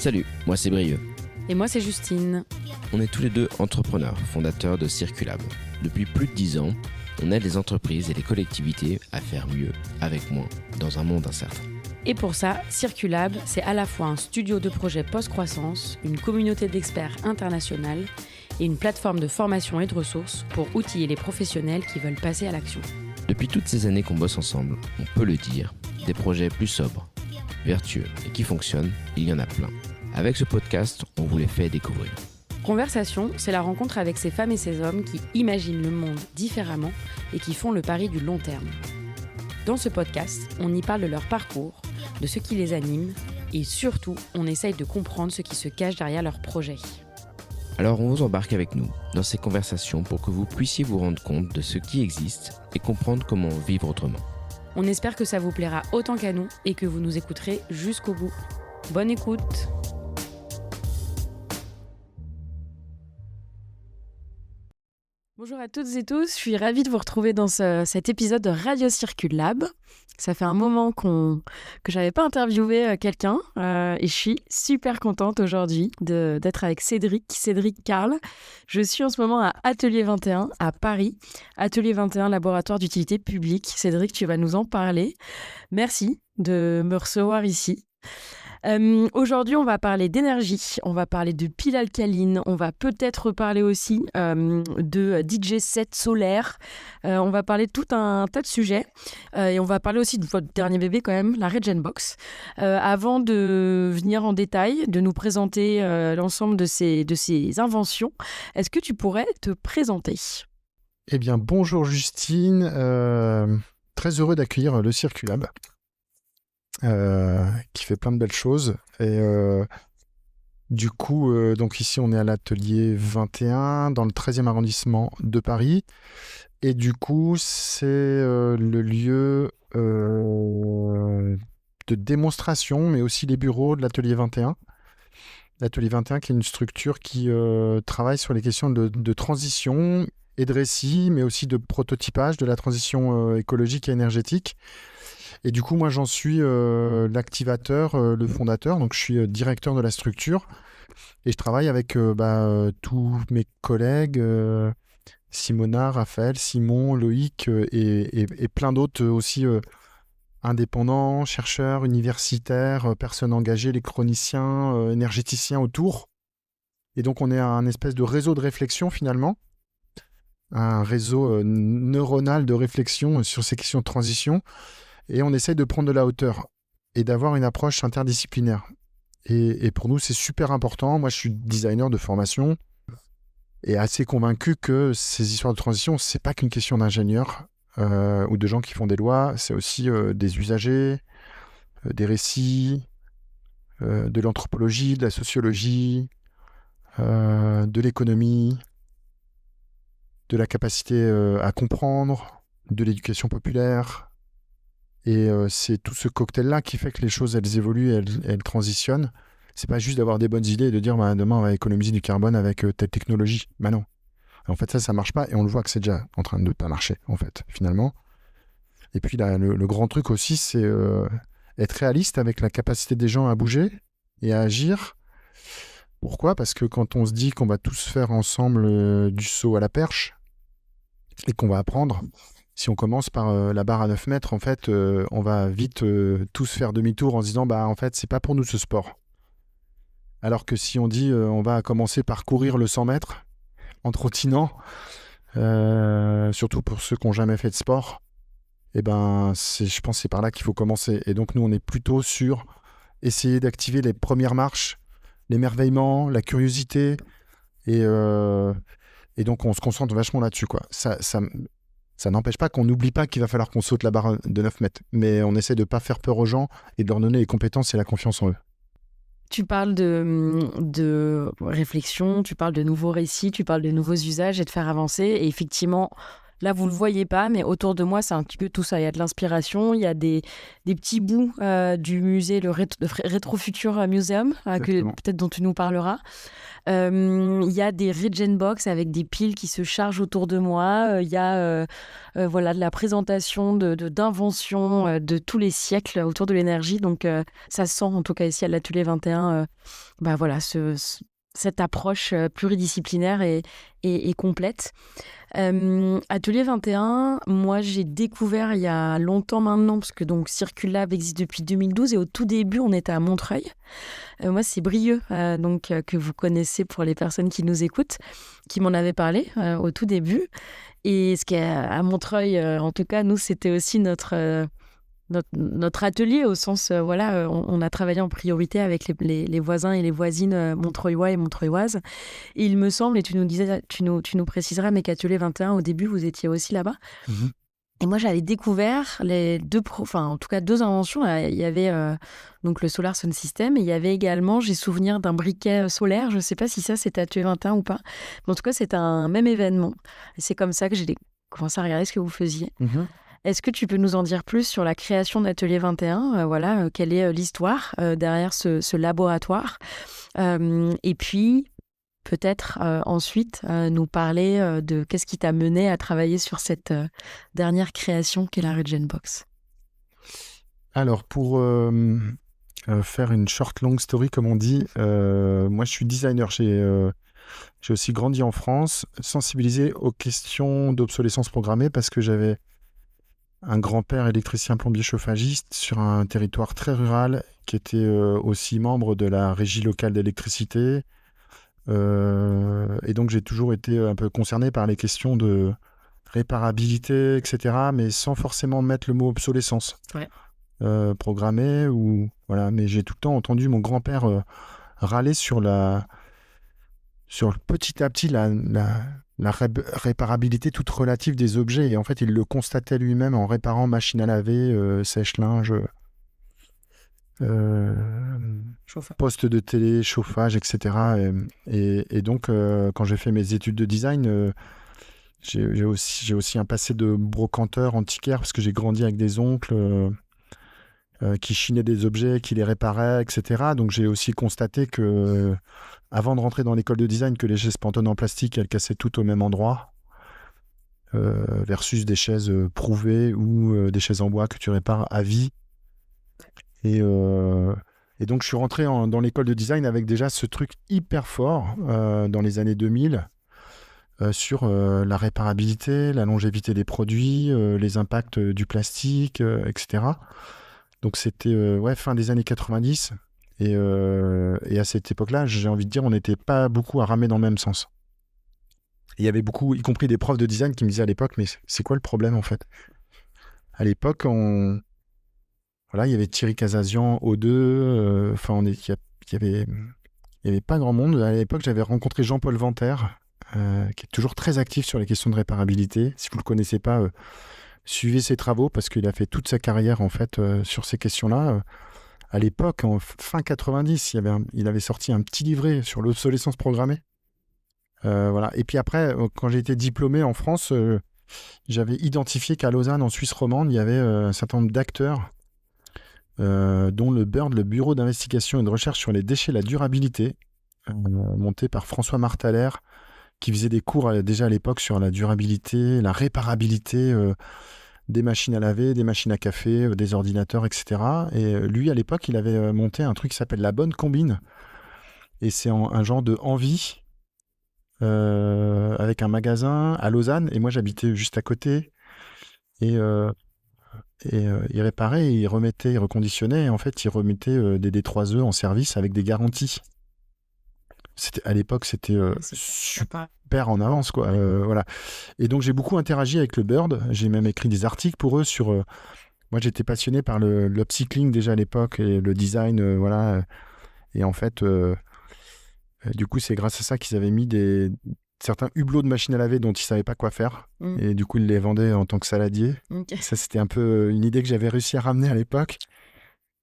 Salut, moi c'est Brieux. Et moi c'est Justine. On est tous les deux entrepreneurs, fondateurs de Circulab. Depuis plus de 10 ans, on aide les entreprises et les collectivités à faire mieux, avec moins, dans un monde incertain. Et pour ça, Circulab, c'est à la fois un studio de projet post-croissance, une communauté d'experts internationale et une plateforme de formation et de ressources pour outiller les professionnels qui veulent passer à l'action. Depuis toutes ces années qu'on bosse ensemble, on peut le dire, des projets plus sobres, vertueux et qui fonctionnent, il y en a plein. Avec ce podcast, on vous les fait découvrir. Conversation, c'est la rencontre avec ces femmes et ces hommes qui imaginent le monde différemment et qui font le pari du long terme. Dans ce podcast, on y parle de leur parcours, de ce qui les anime et surtout, on essaye de comprendre ce qui se cache derrière leurs projets. Alors on vous embarque avec nous dans ces conversations pour que vous puissiez vous rendre compte de ce qui existe et comprendre comment vivre autrement. On espère que ça vous plaira autant qu'à nous et que vous nous écouterez jusqu'au bout. Bonne écoute! Bonjour à toutes et tous, je suis ravie de vous retrouver dans cet épisode de Radio Circulab. Ça fait un moment que j'avais pas interviewé quelqu'un et je suis super contente aujourd'hui d'être avec Cédric Carl. Je suis en ce moment à Atelier 21 à Paris. Atelier 21, laboratoire d'utilité publique. Cédric, tu vas nous en parler. Merci de me recevoir ici. Aujourd'hui, on va parler d'énergie, on va parler de piles alcalines, on va peut-être parler aussi de DJ set solaire, on va parler de tout un tas de sujets et on va parler aussi de votre dernier bébé quand même, la Regenbox. Avant de venir en détail, de nous présenter l'ensemble de ces inventions, est-ce que tu pourrais te présenter ? Eh bien, bonjour Justine, très heureux d'accueillir le Circulab. Qui fait plein de belles choses et du coup donc ici on est à l'atelier 21 dans le 13e arrondissement de Paris et du coup c'est le lieu de démonstration mais aussi les bureaux de l'atelier 21 qui est une structure qui travaille sur les questions de transition et de récit mais aussi de prototypage de la transition écologique et énergétique. Et du coup, moi, j'en suis l'activateur, le fondateur. Donc, je suis directeur de la structure. Et je travaille avec tous mes collègues, Simona, Raphaël, Simon, Loïc et plein d'autres aussi indépendants, chercheurs, universitaires, personnes engagées, les chroniciens, énergéticiens autour. Et donc, on est un espèce de réseau de réflexion, finalement. Un réseau neuronal de réflexion sur ces questions de transition. Et on essaye de prendre de la hauteur et d'avoir une approche interdisciplinaire. Et pour nous, c'est super important. Moi, je suis designer de formation et assez convaincu que ces histoires de transition, c'est pas qu'une question d'ingénieurs ou de gens qui font des lois, c'est aussi des usagers, des récits, de l'anthropologie, de la sociologie, de l'économie, de la capacité à comprendre, de l'éducation populaire. Et c'est tout ce cocktail-là qui fait que les choses, elles évoluent, elles transitionnent. C'est pas juste d'avoir des bonnes idées et de dire demain on va économiser du carbone avec telle technologie. Non. En fait, ça marche pas et on le voit que c'est déjà en train de ne pas marcher, en fait, finalement. Et puis là, le grand truc aussi, c'est être réaliste avec la capacité des gens à bouger et à agir. Pourquoi ? Parce que quand on se dit qu'on va tous faire ensemble du saut à la perche et qu'on va apprendre... Si on commence par la barre à 9 mètres, en fait, on va vite tous faire demi-tour en se disant en fait, c'est pas pour nous ce sport. Alors que si on dit on va commencer par courir le 100 mètres en trottinant, surtout pour ceux qui n'ont jamais fait de sport, je pense que c'est par là qu'il faut commencer. Et donc, nous, on est plutôt sur essayer d'activer les premières marches, l'émerveillement, la curiosité. Et donc, on se concentre vachement là-dessus, quoi. Ça n'empêche pas qu'on n'oublie pas qu'il va falloir qu'on saute la barre de 9 mètres. Mais on essaie de ne pas faire peur aux gens et de leur donner les compétences et la confiance en eux. Tu parles de réflexion, tu parles de nouveaux récits, tu parles de nouveaux usages et de faire avancer. Et effectivement, Là, vous ne le voyez pas, mais autour de moi, c'est un petit peu tout ça. Il y a de l'inspiration, il y a des petits bouts du musée, le Rétrofutur Museum, peut-être dont tu nous parleras. Il y a des Regen Box avec des piles qui se chargent autour de moi. Il y a de la présentation d'inventions de tous les siècles autour de l'énergie. Donc, ça se sent, en tout cas ici à l'Atelier 21, cette approche pluridisciplinaire et complète. Atelier 21, moi j'ai découvert il y a longtemps maintenant, parce que donc Circulab existe depuis 2012 et au tout début on était à Montreuil. Moi c'est Brieux, que vous connaissez pour les personnes qui nous écoutent, qui m'en avait parlé au tout début. Et ce qui est à Montreuil, en tout cas, nous c'était aussi notre atelier, au sens, on a travaillé en priorité avec les voisins et les voisines montreuillois et montreuilloises. Et il me semble, et tu nous préciseras, mais qu'Atelier 21, au début, vous étiez aussi là-bas. Mmh. Et moi, j'avais découvert deux inventions. Il y avait donc le Solar Sun System, et il y avait également, j'ai souvenir d'un briquet solaire. Je ne sais pas si ça, c'était Atelier 21 ou pas. Mais en tout cas, c'était un même événement. Et c'est comme ça que j'ai commencé à regarder ce que vous faisiez. Mmh. Est-ce que tu peux nous en dire plus sur la création d'Atelier 21 ? Quelle est l'histoire derrière ce laboratoire ? Et puis, peut-être ensuite, nous parler de qu'est-ce qui t'a mené à travailler sur cette dernière création qu'est la Regen Box. Alors, pour faire une short long story, comme on dit, moi, je suis designer. J'ai aussi grandi en France, sensibilisé aux questions d'obsolescence programmée parce que j'avais un grand-père électricien plombier chauffagiste sur un territoire très rural qui était aussi membre de la régie locale d'électricité. Et donc j'ai toujours été un peu concerné par les questions de réparabilité, etc., mais sans forcément mettre le mot obsolescence programmée. Mais j'ai tout le temps entendu mon grand-père râler sur petit à petit la réparabilité toute relative des objets. Et en fait, il le constatait lui-même en réparant machine à laver, sèche-linge, poste de télé, chauffage, etc. Et donc, quand j'ai fait mes études de design, j'ai aussi un passé de brocanteur antiquaire parce que j'ai grandi avec des oncles qui chinaient des objets, qui les réparaient, etc. Donc, j'ai aussi constaté que avant de rentrer dans l'école de design, que les chaises Pantone en plastique, elles cassaient toutes au même endroit, versus des chaises prouvées ou des chaises en bois que tu répares à vie. Et donc, je suis rentré dans l'école de design avec déjà ce truc hyper fort dans les années 2000 sur la réparabilité, la longévité des produits, les impacts du plastique, etc. Donc, c'était fin des années 90. Et à cette époque-là, j'ai envie de dire, on n'était pas beaucoup à ramer dans le même sens. Et il y avait beaucoup, y compris des profs de design qui me disaient à l'époque, mais c'est quoi le problème en fait ? À l'époque, il y avait Thierry Casazian, O2, il y avait pas grand monde. À l'époque, j'avais rencontré Jean-Paul Venter, qui est toujours très actif sur les questions de réparabilité. Si vous le connaissez pas, suivez ses travaux parce qu'il a fait toute sa carrière en fait sur ces questions-là. À l'époque, en fin 90, il avait sorti un petit livret sur l'obsolescence programmée. Et puis après, quand j'ai été diplômé en France, j'avais identifié qu'à Lausanne, en Suisse romande, il y avait un certain nombre d'acteurs, dont le BIRD, le Bureau d'investigation et de recherche sur les déchets et la durabilité, monté par François Martaler, qui faisait des cours déjà à l'époque sur la durabilité, la réparabilité des machines à laver, des machines à café, des ordinateurs, etc. Et lui, à l'époque, il avait monté un truc qui s'appelle la bonne combine. Et c'est un genre de envie avec un magasin à Lausanne. Et moi, j'habitais juste à côté. Et il réparait, il remettait, il reconditionnait. Et en fait, il remettait des D3E en service avec des garanties. À l'époque, c'était super en avance, quoi. Voilà. Et donc, j'ai beaucoup interagi avec le BIRD. J'ai même écrit des articles pour eux sur... moi, j'étais passionné par l'upcycling déjà à l'époque et le design, Et en fait, du coup, c'est grâce à ça qu'ils avaient mis certains hublots de machines à laver dont ils ne savaient pas quoi faire. Et du coup, ils les vendaient en tant que saladier. Okay. Ça, c'était un peu une idée que j'avais réussi à ramener à l'époque.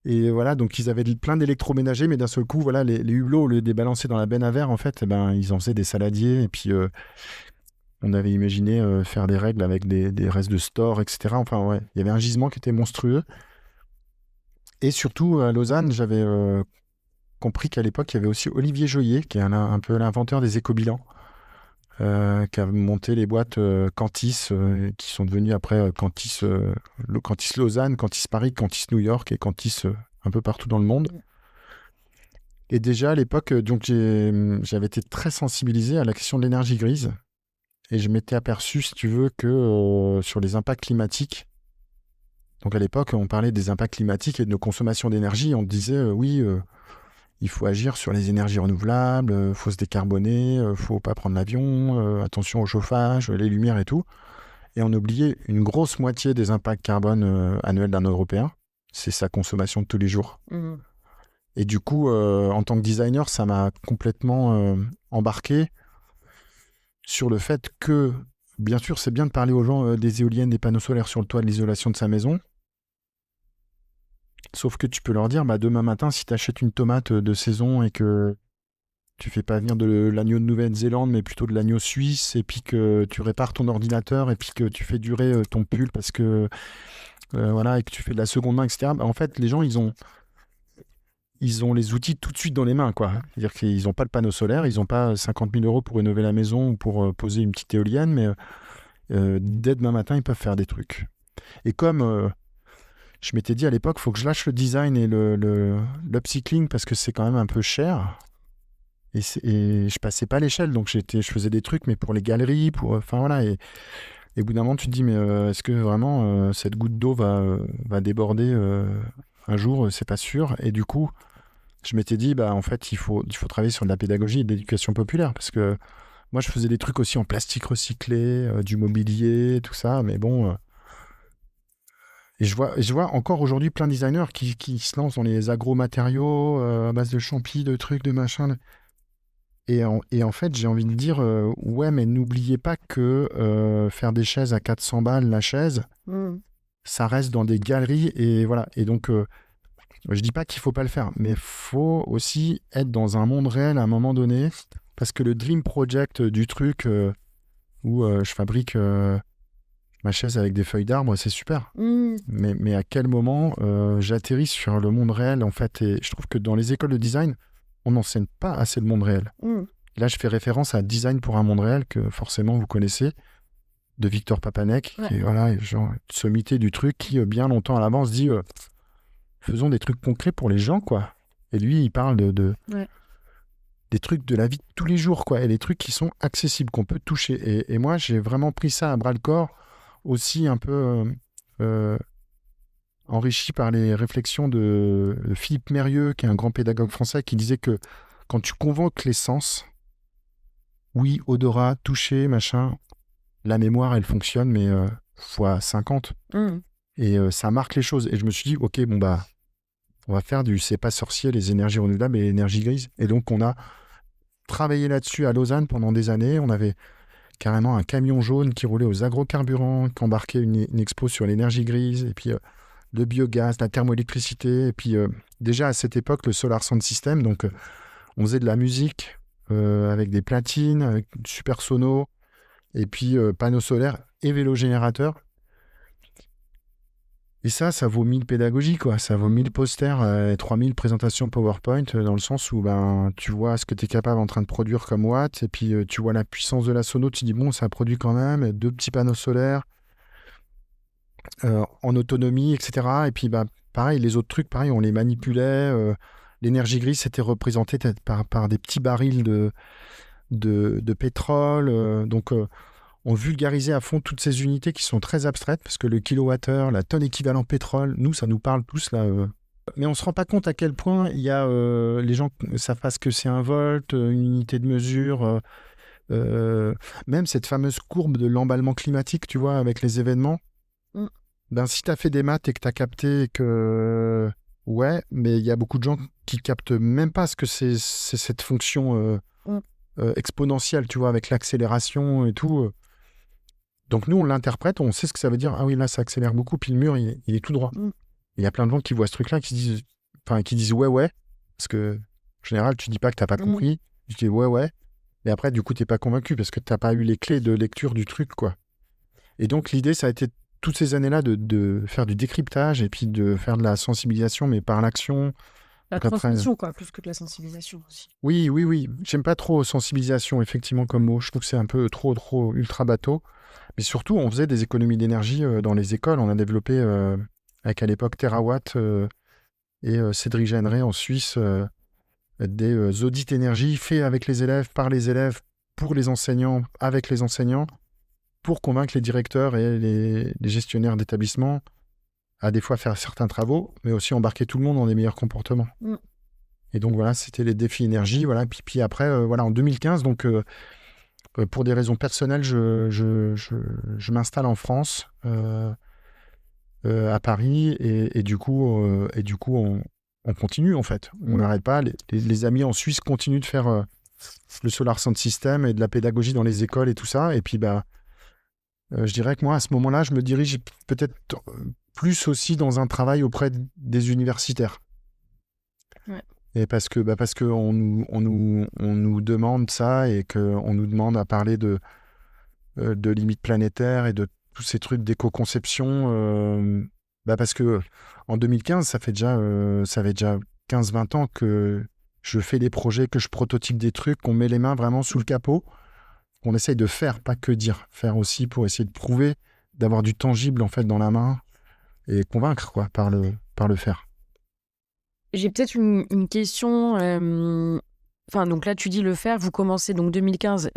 Et voilà, donc ils avaient plein d'électroménagers, mais d'un seul coup, les hublots, au lieu de les balancer dans la benne à verre, en fait, ils en faisaient des saladiers. Et puis, On avait imaginé faire des règles avec des restes de store, etc. Enfin, ouais, il y avait un gisement qui était monstrueux. Et surtout, à Lausanne, j'avais compris qu'à l'époque, il y avait aussi Olivier Joyer, qui est un peu l'inventeur des éco-bilans, qui a monté les boîtes Cantis, qui sont devenues après Cantis Lausanne, Cantis Paris, Cantis New York et Cantis un peu partout dans le monde. Et déjà à l'époque, donc j'avais été très sensibilisé à la question de l'énergie grise. Et je m'étais aperçu, si tu veux, que sur les impacts climatiques, donc à l'époque, on parlait des impacts climatiques et de nos consommations d'énergie. On disait, il faut agir sur les énergies renouvelables, il faut se décarboner, il ne faut pas prendre l'avion, attention au chauffage, les lumières et tout. Et on oubliait une grosse moitié des impacts carbone annuels d'un Européen. C'est sa consommation de tous les jours. Mmh. Et du coup, en tant que designer, ça m'a complètement embarqué sur le fait que, bien sûr, c'est bien de parler aux gens des éoliennes, des panneaux solaires sur le toit, de l'isolation de sa maison. Sauf que tu peux leur dire, demain matin, si tu achètes une tomate de saison et que tu fais pas venir de l'agneau de Nouvelle-Zélande, mais plutôt de l'agneau suisse, et puis que tu répares ton ordinateur, et puis que tu fais durer ton pull parce que voilà, et que tu fais de la seconde main, etc. En fait, les gens, ils ont les outils tout de suite dans les mains, quoi. C'est-à-dire qu'ils n'ont pas le panneau solaire, ils n'ont pas 50 000 € pour rénover la maison ou pour poser une petite éolienne, mais dès demain matin, ils peuvent faire des trucs. Et comme je m'étais dit à l'époque, il faut que je lâche le design et l'upcycling parce que c'est quand même un peu cher. Et je passais pas l'échelle, donc je faisais des trucs, mais pour les galeries, enfin voilà. Et au bout d'un moment, tu te dis, mais est-ce que vraiment cette goutte d'eau va déborder un jour? C'est pas sûr. Et du coup, je m'étais dit, en fait, il faut travailler sur de la pédagogie et de l'éducation populaire, parce que moi, je faisais des trucs aussi en plastique recyclé, du mobilier, tout ça, mais bon. Et je vois encore aujourd'hui plein de designers qui se lancent dans les agromatériaux à base de champis, de trucs, de machins. Et en fait, j'ai envie de dire, ouais, mais n'oubliez pas que faire des chaises à 400 balles la chaise, ça reste dans des galeries. Et voilà. Et donc, je dis pas qu'il faut pas le faire, mais il faut aussi être dans un monde réel à un moment donné. Parce que le dream project du truc où je fabrique ma chaise avec des feuilles d'arbre, c'est super. Mais à quel moment j'atterris sur le monde réel, en fait? Et je trouve que dans les écoles de design, on n'enseigne pas assez le monde réel. Là, je fais référence à Design pour un monde réel, que forcément vous connaissez, de Victor Papanek, qui est voilà, genre, sommité du truc, qui bien longtemps à l'avance dit faisons des trucs concrets pour les gens, quoi. Et lui, il parle des trucs de la vie de tous les jours, quoi, et des trucs qui sont accessibles, qu'on peut toucher. Et moi, j'ai vraiment pris ça à bras-le-corps, aussi un peu enrichi par les réflexions de Philippe Mérieux, qui est un grand pédagogue français, qui disait que quand tu convoques les sens, oui, odorat, toucher, machin, la mémoire, elle fonctionne, mais fois 50. Et ça marque les choses. Et je me suis dit, ok, on va faire du c'est pas sorcier, les énergies renouvelables et l'énergie grise. Et donc, on a travaillé là-dessus à Lausanne pendant des années. On avait carrément un camion jaune qui roulait aux agrocarburants, qui embarquait une expo sur l'énergie grise, et puis le biogaz, la thermoélectricité, et puis déjà à cette époque, le Solar Sound System, donc on faisait de la musique avec des platines, avec super sono, et puis panneaux solaires et vélo générateur. Et ça vaut 1000 pédagogies, quoi. Ça vaut 1000 posters et 3000 présentations PowerPoint, dans le sens où tu vois ce que tu es capable en train de produire comme watts, et puis tu vois la puissance de la sono, tu te dis, bon, ça produit quand même 2 petits panneaux solaires en autonomie, etc. Et puis, pareil, les autres trucs, pareil, on les manipulait. L'énergie grise, c'était représenté par des petits barils de pétrole. Donc, on vulgarisait à fond toutes ces unités qui sont très abstraites, parce que le kilowattheure, la tonne équivalent pétrole, nous, ça nous parle tous, là. Mais on ne se rend pas compte à quel point il y a les gens savent pas ce que c'est un volt, une unité de mesure. Même cette fameuse courbe de l'emballement climatique, tu vois, avec les événements. Si tu as fait des maths et que tu as capté que... Ouais, mais il y a beaucoup de gens qui captent même pas ce que c'est cette fonction exponentielle, tu vois, avec l'accélération et tout. Donc nous, on l'interprète, on sait ce que ça veut dire. Ah oui, là, ça accélère beaucoup, puis le mur, il est tout droit. Il y a plein de gens qui voient ce truc-là, qui disent ouais, parce que en général, tu dis pas que t'as pas compris. Tu dis ouais. Mais après, du coup, t'es pas convaincu parce que t'as pas eu les clés de lecture du truc, quoi. Et donc, l'idée, ça a été toutes ces années-là de faire du décryptage et puis de faire de la sensibilisation, mais par l'action. La Donc après, transmission, quoi, plus que de la sensibilisation aussi. oui. J'aime pas trop sensibilisation, effectivement, comme mot. Je trouve que c'est un peu trop ultra bateau. Mais surtout, on faisait des économies d'énergie dans les écoles. On a développé, avec à l'époque Terawatt et Cédric Jeanneret en Suisse, des audits énergie faits avec les élèves, par les élèves, pour les enseignants, avec les enseignants, pour convaincre les directeurs et les gestionnaires d'établissements à des fois faire certains travaux, mais aussi embarquer tout le monde dans des meilleurs comportements. Mm. Et donc voilà, c'était les défis énergie. Voilà. Puis après, voilà, en 2015, donc pour des raisons personnelles, je m'installe en France, à Paris, et du coup, on continue en fait. On n'arrête pas. Les amis en Suisse continuent de faire le Solar Sound System et de la pédagogie dans les écoles et tout ça. Et puis, je dirais que moi, à ce moment-là, je me dirige peut-être plus aussi dans un travail auprès des universitaires. Ouais. Et parce que on nous demande ça et qu'on nous demande à parler de limites planétaires et de tous ces trucs d'éco-conception. Parce que en 2015, ça fait déjà 15-20 ans que je fais des projets, que je prototype des trucs, qu'on met les mains vraiment sous le capot, qu'on essaye de faire, pas que dire. Faire aussi pour essayer de prouver, d'avoir du tangible en fait dans la main et convaincre quoi, par le faire. J'ai peut-être une question. Enfin, donc là, tu dis le faire. Vous commencez donc 2015,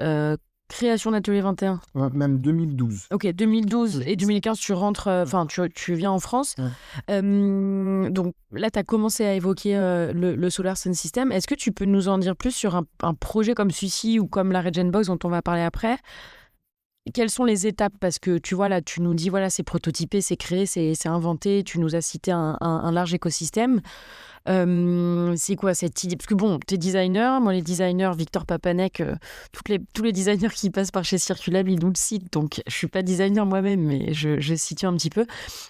création d'Atelier 21. Même 2012. Ok, 2012 et 2015, tu rentres. Enfin, tu viens en France. Ouais. Donc là, tu as commencé à évoquer le Solar Sound System. Est-ce que tu peux nous en dire plus sur un projet comme celui-ci ou comme la Regen Box dont on va parler après? Quelles sont les étapes? Parce que tu vois, là, tu nous dis, voilà, c'est prototypé, c'est créé, c'est inventé. Tu nous as cité un large écosystème. C'est quoi cette idée? Parce que bon, t'es designer, moi les designers, Victor Papanek, tous les designers qui passent par chez Circulab, ils nous le citent, donc je suis pas designer moi-même, mais je situe un petit peu.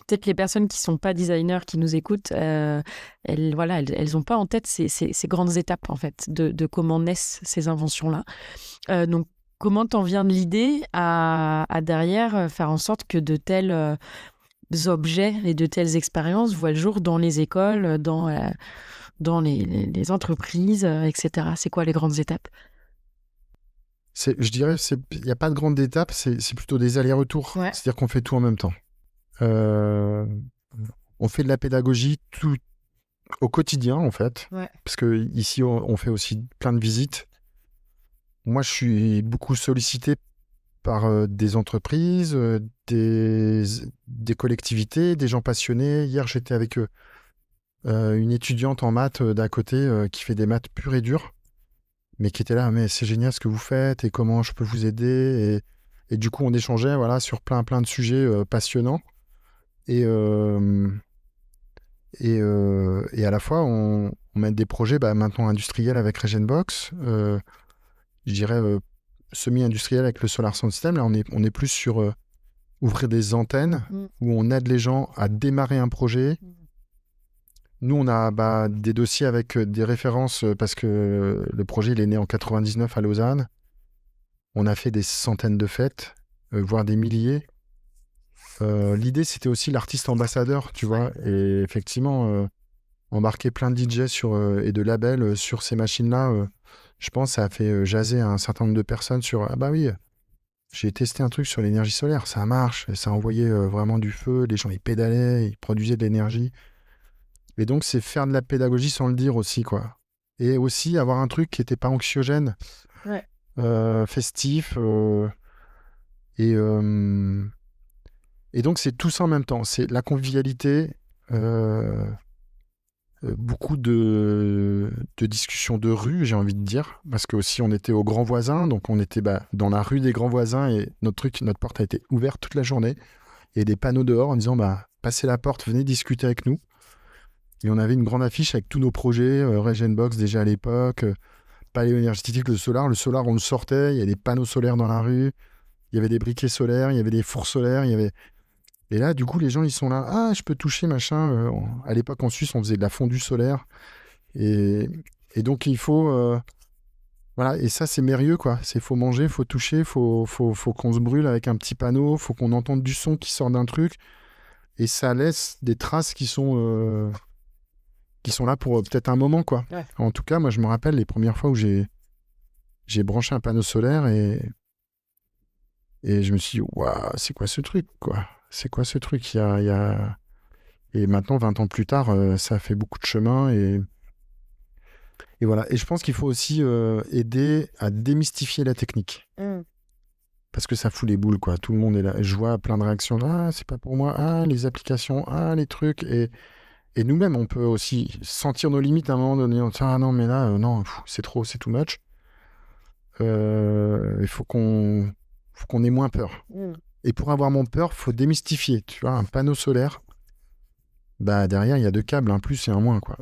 Peut-être les personnes qui sont pas designers, qui nous écoutent, elles ont pas en tête ces grandes étapes en fait de comment naissent ces inventions-là. Donc comment t'en viens de l'idée à derrière faire en sorte que de tels objets et de telles expériences voient le jour dans les écoles, dans les entreprises, etc. C'est quoi les grandes étapes? Je dirais, il n'y a pas de grande étape, c'est plutôt des allers-retours. Ouais. C'est-à-dire qu'on fait tout en même temps. On fait de la pédagogie tout au quotidien, en fait. Ouais. Parce qu'ici, on fait aussi plein de visites. Moi, je suis beaucoup sollicité par des entreprises, des collectivités, des gens passionnés. Hier, j'étais avec une étudiante en maths d'à côté qui fait des maths pures et dures, mais qui était là, mais c'est génial ce que vous faites et comment je peux vous aider. Et du coup, on échangeait voilà, sur plein de sujets passionnants. Et à la fois, on mène des projets maintenant industriels avec Regenbox. Je dirais semi-industriel avec le Solar Sound System. Là, on est plus sur ouvrir des antennes où on aide les gens à démarrer un projet. Nous, on a des dossiers avec des références parce que le projet il est né en 99 à Lausanne. On a fait des centaines de fêtes, voire des milliers. L'idée, c'était aussi l'artiste ambassadeur, tu vois. Et effectivement, embarquer plein de DJ et de labels sur ces machines-là, je pense que ça a fait jaser un certain nombre de personnes sur « Ah bah oui, j'ai testé un truc sur l'énergie solaire, ça marche, et ça envoyait vraiment du feu, les gens ils pédalaient, ils produisaient de l'énergie. » Et donc, c'est faire de la pédagogie sans le dire aussi, quoi. Et aussi avoir un truc qui n'était pas anxiogène, festif. Et donc, c'est tout ça en même temps. C'est la convivialité, beaucoup de discussions de rue, j'ai envie de dire. Parce que aussi, on était aux grands voisins, donc on était dans la rue des grands voisins et notre porte a été ouverte toute la journée. Et des panneaux dehors en disant, passez la porte, venez discuter avec nous. Et on avait une grande affiche avec tous nos projets, Regenbox déjà à l'époque, Paléo énergétique, le solar. Le solar, on le sortait, il y avait des panneaux solaires dans la rue, il y avait des briquets solaires, il y avait des fours solaires, Et là, du coup, les gens, ils sont là, « Ah, je peux toucher, machin. » À l'époque, en Suisse, on faisait de la fondue solaire. Et donc, il faut Voilà, et ça, c'est merveilleux, quoi. C'est faut manger, faut toucher, faut qu'on se brûle avec un petit panneau, faut qu'on entende du son qui sort d'un truc, et ça laisse des traces qui sont là pour peut-être un moment, quoi. Ouais. En tout cas, moi, je me rappelle les premières fois où j'ai branché un panneau solaire et je me suis dit, waouh, c'est quoi ce truc, quoi? C'est quoi ce truc? Et maintenant, 20 ans plus tard, ça fait beaucoup de chemin et voilà. Et je pense qu'il faut aussi aider à démystifier la technique. Parce que ça fout les boules, quoi. Tout le monde est là. Et je vois plein de réactions. Ah, c'est pas pour moi. Ah, les applications. Ah, les trucs. Et nous-mêmes, on peut aussi sentir nos limites à un moment donné. On dit, ah non, mais là, non, c'est trop, c'est too much. Il faut qu'on ait moins peur. Et pour avoir moins peur, il faut démystifier. Tu vois, un panneau solaire, bah, derrière, il y a 2 câbles, un plus et un moins, quoi.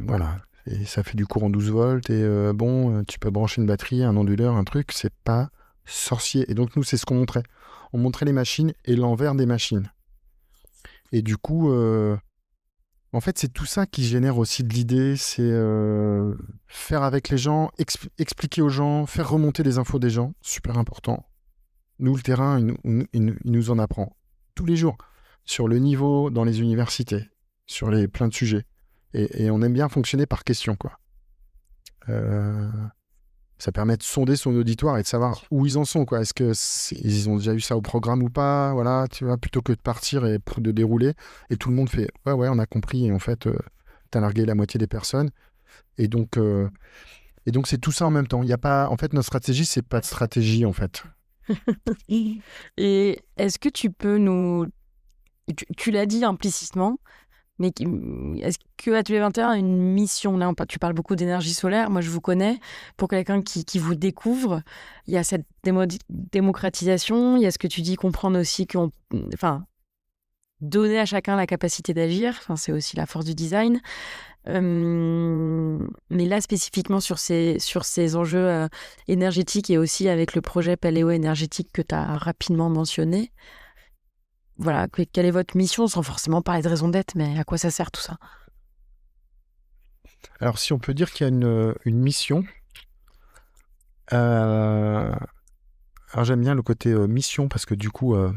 Voilà. Et ça fait du courant 12 volts. Et tu peux brancher une batterie, un onduleur, un truc. C'est pas sorcier. Et donc, nous, c'est ce qu'on montrait. On montrait les machines et l'envers des machines. Et du coup, en fait, c'est tout ça qui génère aussi de l'idée. C'est faire avec les gens, expliquer aux gens, faire remonter les infos des gens. Super important. Nous, le terrain, il nous en apprend tous les jours. Sur le niveau, dans les universités, sur plein de sujets. Et on aime bien fonctionner par question, quoi. Ça permet de sonder son auditoire et de savoir où ils en sont, quoi. Est-ce qu'ils ont déjà eu ça au programme ou pas, voilà, tu vois, plutôt que de partir et de dérouler. Et tout le monde fait « Ouais, on a compris. » Et en fait, t'as largué la moitié des personnes. Et donc, c'est tout ça en même temps. Il y a pas... En fait, notre stratégie, c'est pas de stratégie, en fait. Et est-ce que tu peux nous... Tu l'as dit implicitement, mais est-ce que Atelier 21 a une mission? Là, tu parles beaucoup d'énergie solaire. Moi, je vous connais. Pour quelqu'un qui vous découvre, il y a cette démocratisation. Il y a ce que tu dis, comprendre aussi donner à chacun la capacité d'agir. Enfin, c'est aussi la force du design. Mais là, spécifiquement sur ces enjeux énergétiques et aussi avec le projet paléo-énergétique que tu as rapidement mentionné, voilà, quelle est votre mission, sans forcément parler de raison d'être, mais à quoi ça sert tout ça? Alors, si on peut dire qu'il y a une mission, alors j'aime bien le côté mission parce que du coup, il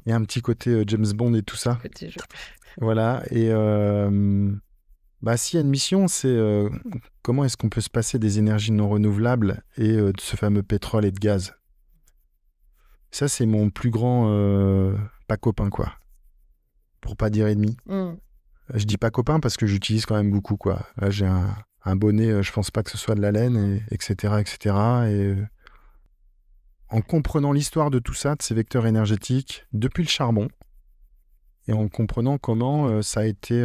y a un petit côté James Bond et tout ça. Voilà, et s'il y a une mission, c'est comment est-ce qu'on peut se passer des énergies non renouvelables et de ce fameux pétrole et de gaz. Ça, c'est mon plus grand pas copain, quoi. Pour pas dire ennemi. Je dis pas copain parce que j'utilise quand même beaucoup, quoi. Là, j'ai un bonnet, je pense pas que ce soit de la laine, etc., etc. Et en comprenant l'histoire de tout ça, de ces vecteurs énergétiques, depuis le charbon, et en comprenant comment ça a été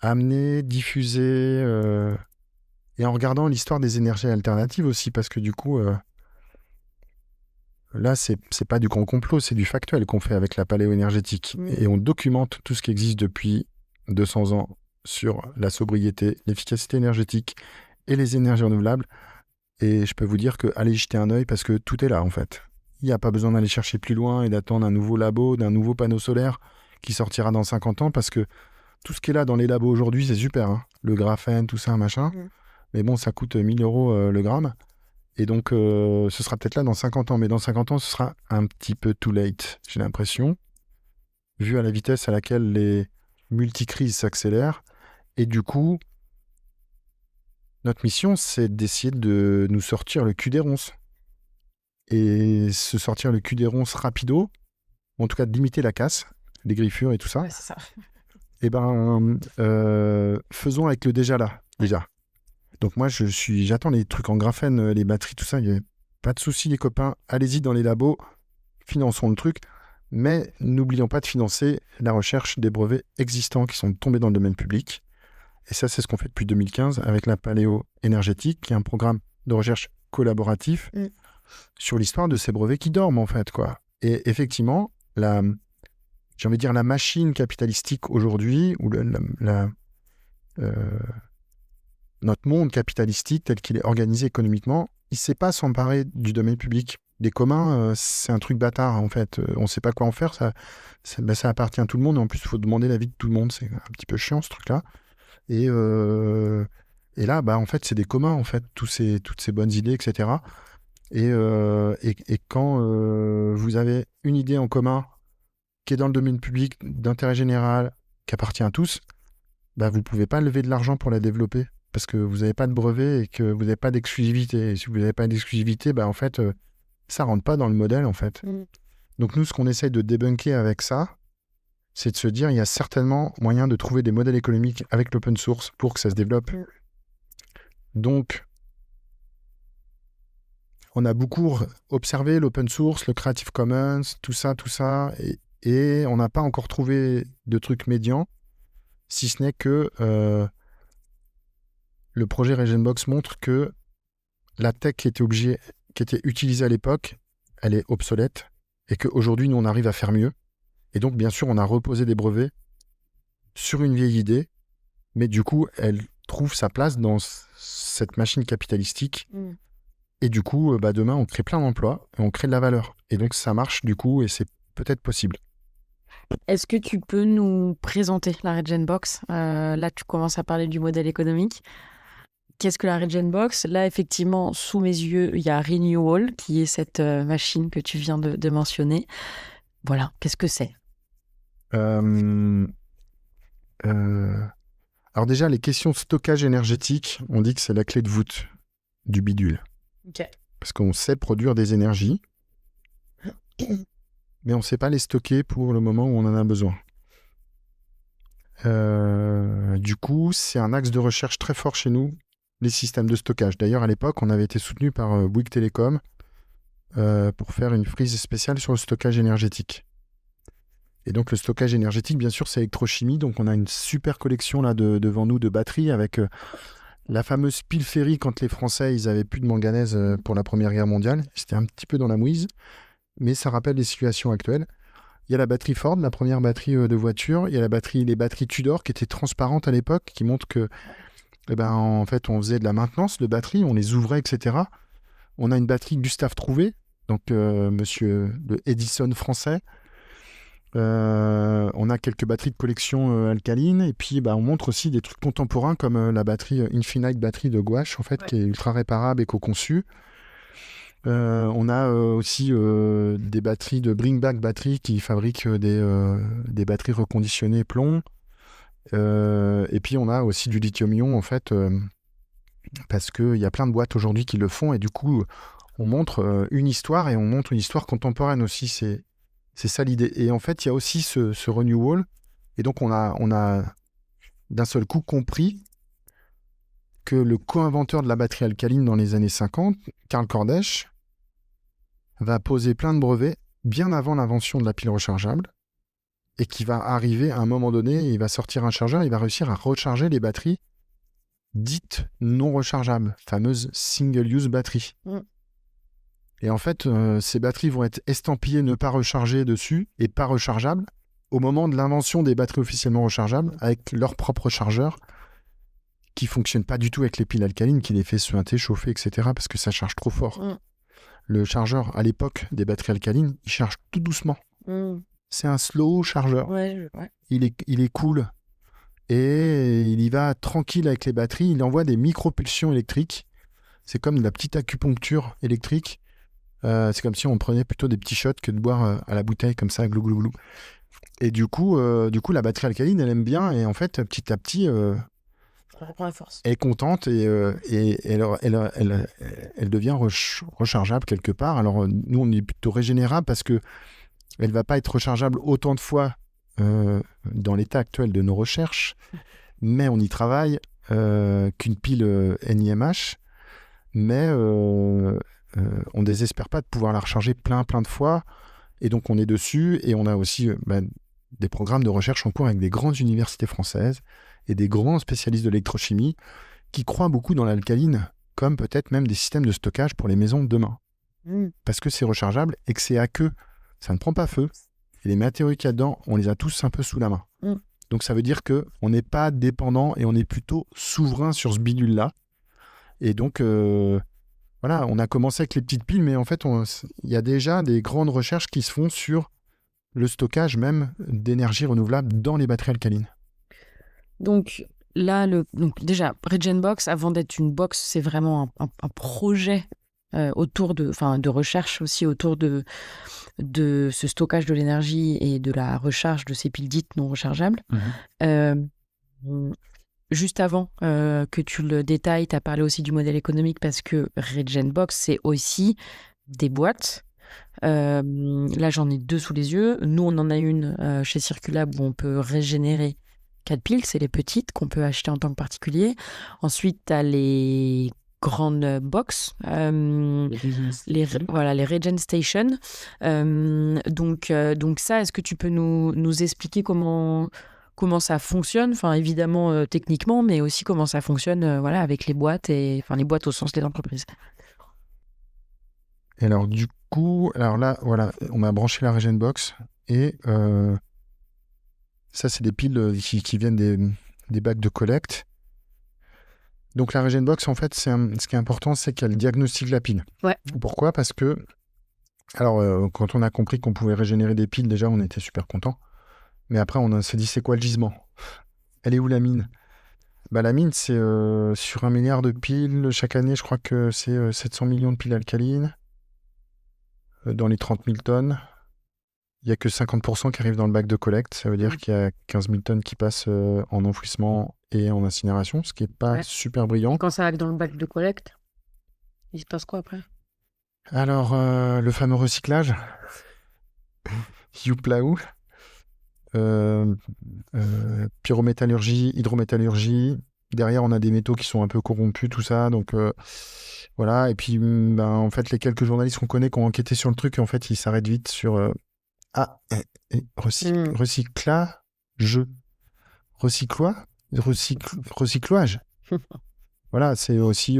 amené, diffusé, et en regardant l'histoire des énergies alternatives aussi, parce que du coup... Là, c'est pas du grand complot, c'est du factuel qu'on fait avec la paléo-énergétique. Et on documente tout ce qui existe depuis 200 ans sur la sobriété, l'efficacité énergétique et les énergies renouvelables. Et je peux vous dire que allez y jeter un œil parce que tout est là, en fait. Il n'y a pas besoin d'aller chercher plus loin et d'attendre un nouveau labo, d'un nouveau panneau solaire qui sortira dans 50 ans parce que tout ce qui est là dans les labos aujourd'hui, c'est super. Hein. Le graphène, tout ça, machin. Mais bon, ça coûte 1 000 € le gramme. Et donc, ce sera peut-être là dans 50 ans. Mais dans 50 ans, ce sera un petit peu too late, j'ai l'impression, vu à la vitesse à laquelle les multicrises s'accélèrent. Et du coup, notre mission, c'est d'essayer de nous sortir le cul des ronces. Et se sortir le cul des ronces rapido, en tout cas de limiter la casse, les griffures et tout ça. Ouais, c'est ça. Et faisons avec le déjà là, déjà. Donc moi, j'attends les trucs en graphène, les batteries, tout ça. Il n'y a pas de souci, les copains. Allez-y dans les labos, finançons le truc. Mais n'oublions pas de financer la recherche des brevets existants qui sont tombés dans le domaine public. Et ça, c'est ce qu'on fait depuis 2015 avec la Paléo-énergétique, qui est un programme de recherche collaboratif sur l'histoire de ces brevets qui dorment, en fait, quoi. Et effectivement, j'ai envie de dire la machine capitalistique aujourd'hui, ou notre monde capitalistique tel qu'il est organisé économiquement, il ne sait pas s'emparer du domaine public. Les communs, c'est un truc bâtard, en fait. On ne sait pas quoi en faire. Ça appartient à tout le monde. Et en plus, il faut demander l'avis de tout le monde. C'est un petit peu chiant, ce truc-là. Et Et là, en fait, c'est des communs, en fait, toutes ces bonnes idées, etc. Et quand vous avez une idée en commun qui est dans le domaine public, d'intérêt général, qui appartient à tous, vous ne pouvez pas lever de l'argent pour la développer parce que vous n'avez pas de brevet et que vous n'avez pas d'exclusivité. Et si vous n'avez pas d'exclusivité, en fait, ça ne rentre pas dans le modèle, en fait. Donc nous, ce qu'on essaye de débunker avec ça, c'est de se dire il y a certainement moyen de trouver des modèles économiques avec l'open source pour que ça se développe. Donc, on a beaucoup observé l'open source, le Creative Commons, tout ça, et on n'a pas encore trouvé de truc médian, si ce n'est que le projet Regenbox montre que la tech qui était utilisée à l'époque, elle est obsolète, et qu'aujourd'hui, nous, on arrive à faire mieux. Et donc, bien sûr, on a reposé des brevets sur une vieille idée, mais du coup, elle trouve sa place dans cette machine capitalistique. Et du coup, demain, on crée plein d'emplois et on crée de la valeur. Et donc, ça marche du coup et c'est peut-être possible. Est-ce que tu peux nous présenter la Regenbox ? Là, tu commences à parler du modèle économique. Qu'est-ce que la Regenbox ? Là, effectivement, sous mes yeux, il y a Renewal, qui est cette machine que tu viens de mentionner. Voilà, qu'est-ce que c'est ? Alors déjà, les questions de stockage énergétique, on dit que c'est la clé de voûte du bidule. Okay. Parce qu'on sait produire des énergies, mais on ne sait pas les stocker pour le moment où on en a besoin. Du coup, c'est un axe de recherche très fort chez nous, les systèmes de stockage. D'ailleurs, à l'époque, on avait été soutenu par Bouygues Télécom pour faire une frise spéciale sur le stockage énergétique. Et donc, le stockage énergétique, bien sûr, c'est électrochimie. Donc, on a une super collection là devant nous de batteries avec... la fameuse pile Ferry, quand les Français ils avaient plus de manganèse pour la Première Guerre mondiale. C'était un petit peu dans la mouise, mais ça rappelle les situations actuelles. Il y a la batterie Ford, la première batterie de voiture. Il y a les batteries Tudor qui étaient transparentes à l'époque, qui montrent que, en fait, on faisait de la maintenance de batteries, on les ouvrait, etc. On a une batterie Gustave Trouvé, donc monsieur le Edison français. On a quelques batteries de collection alcalines et puis on montre aussi des trucs contemporains comme la batterie Infinite batterie de gouache en fait, qui est ultra réparable et co-conçue. On a aussi des batteries de Bring Back Battery qui fabriquent des batteries reconditionnées plomb. Et puis on a aussi du lithium-ion en fait, parce qu'il y a plein de boîtes aujourd'hui qui le font et du coup on montre une histoire et on montre une histoire contemporaine aussi. C'est ça l'idée. Et en fait, il y a aussi ce renewal. Et donc, on a d'un seul coup compris que le co-inventeur de la batterie alcaline dans les années 50, Karl Kordech, va poser plein de brevets bien avant l'invention de la pile rechargeable et qui va arriver à un moment donné, il va sortir un chargeur, il va réussir à recharger les batteries dites non rechargeables, fameuses single-use batteries. Et en fait, ces batteries vont être estampillées ne pas recharger dessus et pas rechargeables au moment de l'invention des batteries officiellement rechargeables avec leur propre chargeur qui ne fonctionne pas du tout avec les piles alcalines, qui les fait suinter, chauffer, etc. parce que ça charge trop fort. Le chargeur, à l'époque des batteries alcalines, il charge tout doucement. C'est un slow chargeur. Ouais. Il est cool. Et il y va tranquille avec les batteries. Il envoie des micropulsions électriques. C'est comme de la petite acupuncture électrique. C'est comme si on prenait plutôt des petits shots que de boire à la bouteille comme ça, glou glou glou. Et du coup, la batterie alcaline, elle aime bien. Et en fait, petit à petit, elle reprend la force. Elle est contente et elle devient rechargeable quelque part. Alors, nous, on est plutôt régénérable parce qu'elle ne va pas être rechargeable autant de fois dans l'état actuel de nos recherches. Mais on y travaille qu'une pile NiMH. Mais... on ne désespère pas de pouvoir la recharger plein de fois et donc on est dessus et on a aussi des programmes de recherche en cours avec des grandes universités françaises et des grands spécialistes de l'électrochimie qui croient beaucoup dans l'alcaline comme peut-être même des systèmes de stockage pour les maisons de demain parce que c'est rechargeable et que c'est aqueux, ça ne prend pas feu et les matériaux qu'il y a dedans, on les a tous un peu sous la main. Donc ça veut dire qu'on n'est pas dépendant et on est plutôt souverain sur ce bidule là et donc voilà, on a commencé avec les petites piles, mais en fait, il y a déjà des grandes recherches qui se font sur le stockage même d'énergie renouvelable dans les batteries alcalines. Donc, donc déjà, Regenbox, avant d'être une box, c'est vraiment un projet autour de recherche aussi autour de ce stockage de l'énergie et de la recharge de ces piles dites non rechargeables. Juste avant que tu le détailles, tu as parlé aussi du modèle économique parce que Regenbox, c'est aussi des boîtes. Là, j'en ai 2 sous les yeux. Nous, on en a une chez Circulab où on peut régénérer 4 piles. C'est les petites qu'on peut acheter en tant que particulier. Ensuite, tu as les grandes box, les Regen Station. Donc ça, est-ce que tu peux nous expliquer comment ça fonctionne, enfin évidemment techniquement, mais aussi comment ça fonctionne avec les boîtes, les boîtes au sens des entreprises. Et alors du coup, là, voilà, on a branché la Regenbox et ça, c'est des piles qui viennent des bacs de collecte. Donc la Regenbox, en fait, ce qui est important, c'est qu'elle diagnostique la pile. Ouais. Pourquoi ? Parce que, quand on a compris qu'on pouvait régénérer des piles, déjà, on était super contents. Mais après, on s'est dit, c'est quoi le gisement ? Elle est où la mine ? La mine, c'est sur 1 milliard de piles. Chaque année, je crois que c'est 700 millions de piles alcalines dans les 30 000 tonnes. Il n'y a que 50% qui arrivent dans le bac de collecte. Ça veut dire qu'il y a 15 000 tonnes qui passent en enfouissement et en incinération, ce qui n'est pas super brillant. Et quand ça arrive dans le bac de collecte, il se passe quoi après ? Alors, le fameux recyclage, Youplaou, pyrométallurgie, hydrométallurgie. Derrière, on a des métaux qui sont un peu corrompus, tout ça. Donc, voilà. Et puis, en fait, les quelques journalistes qu'on connaît qui ont enquêté sur le truc, en fait, ils s'arrêtent vite sur recyclage, recyclage. Voilà, c'est aussi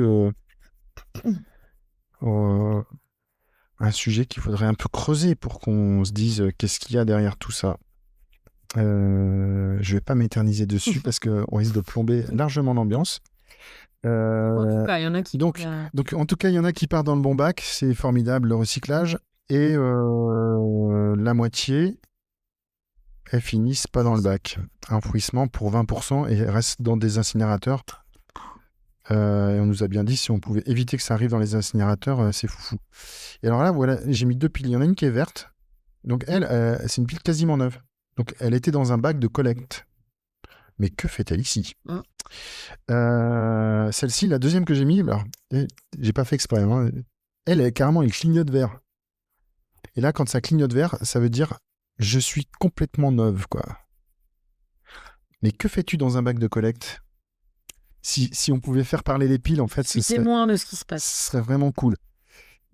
un sujet qu'il faudrait un peu creuser pour qu'on se dise qu'est-ce qu'il y a derrière tout ça. Je vais pas m'éterniser dessus parce qu'on risque de plomber largement l'ambiance. En tout cas, il y en a qui... Donc, en tout cas, il y en a qui partent dans le bon bac. C'est formidable, le recyclage. Et la moitié, elles finissent pas dans le bac. Enfouissement pour 20% et restent dans des incinérateurs. Et on nous a bien dit si on pouvait éviter que ça arrive dans les incinérateurs, c'est foufou. Et alors là, voilà, j'ai mis 2 piles. Il y en a une qui est verte. Donc elle, c'est une pile quasiment neuve. Donc elle était dans un bac de collecte. Mais que fait-elle ici ? Celle-ci, la deuxième que j'ai mis, alors, j'ai pas fait exprès. Hein, elle clignote vert. Et là, quand ça clignote vert, ça veut dire je suis complètement neuve, quoi. Mais que fais-tu dans un bac de collecte ? Si on pouvait faire parler les piles, en fait, c'est témoin de ce qui se passe. Ce serait vraiment cool.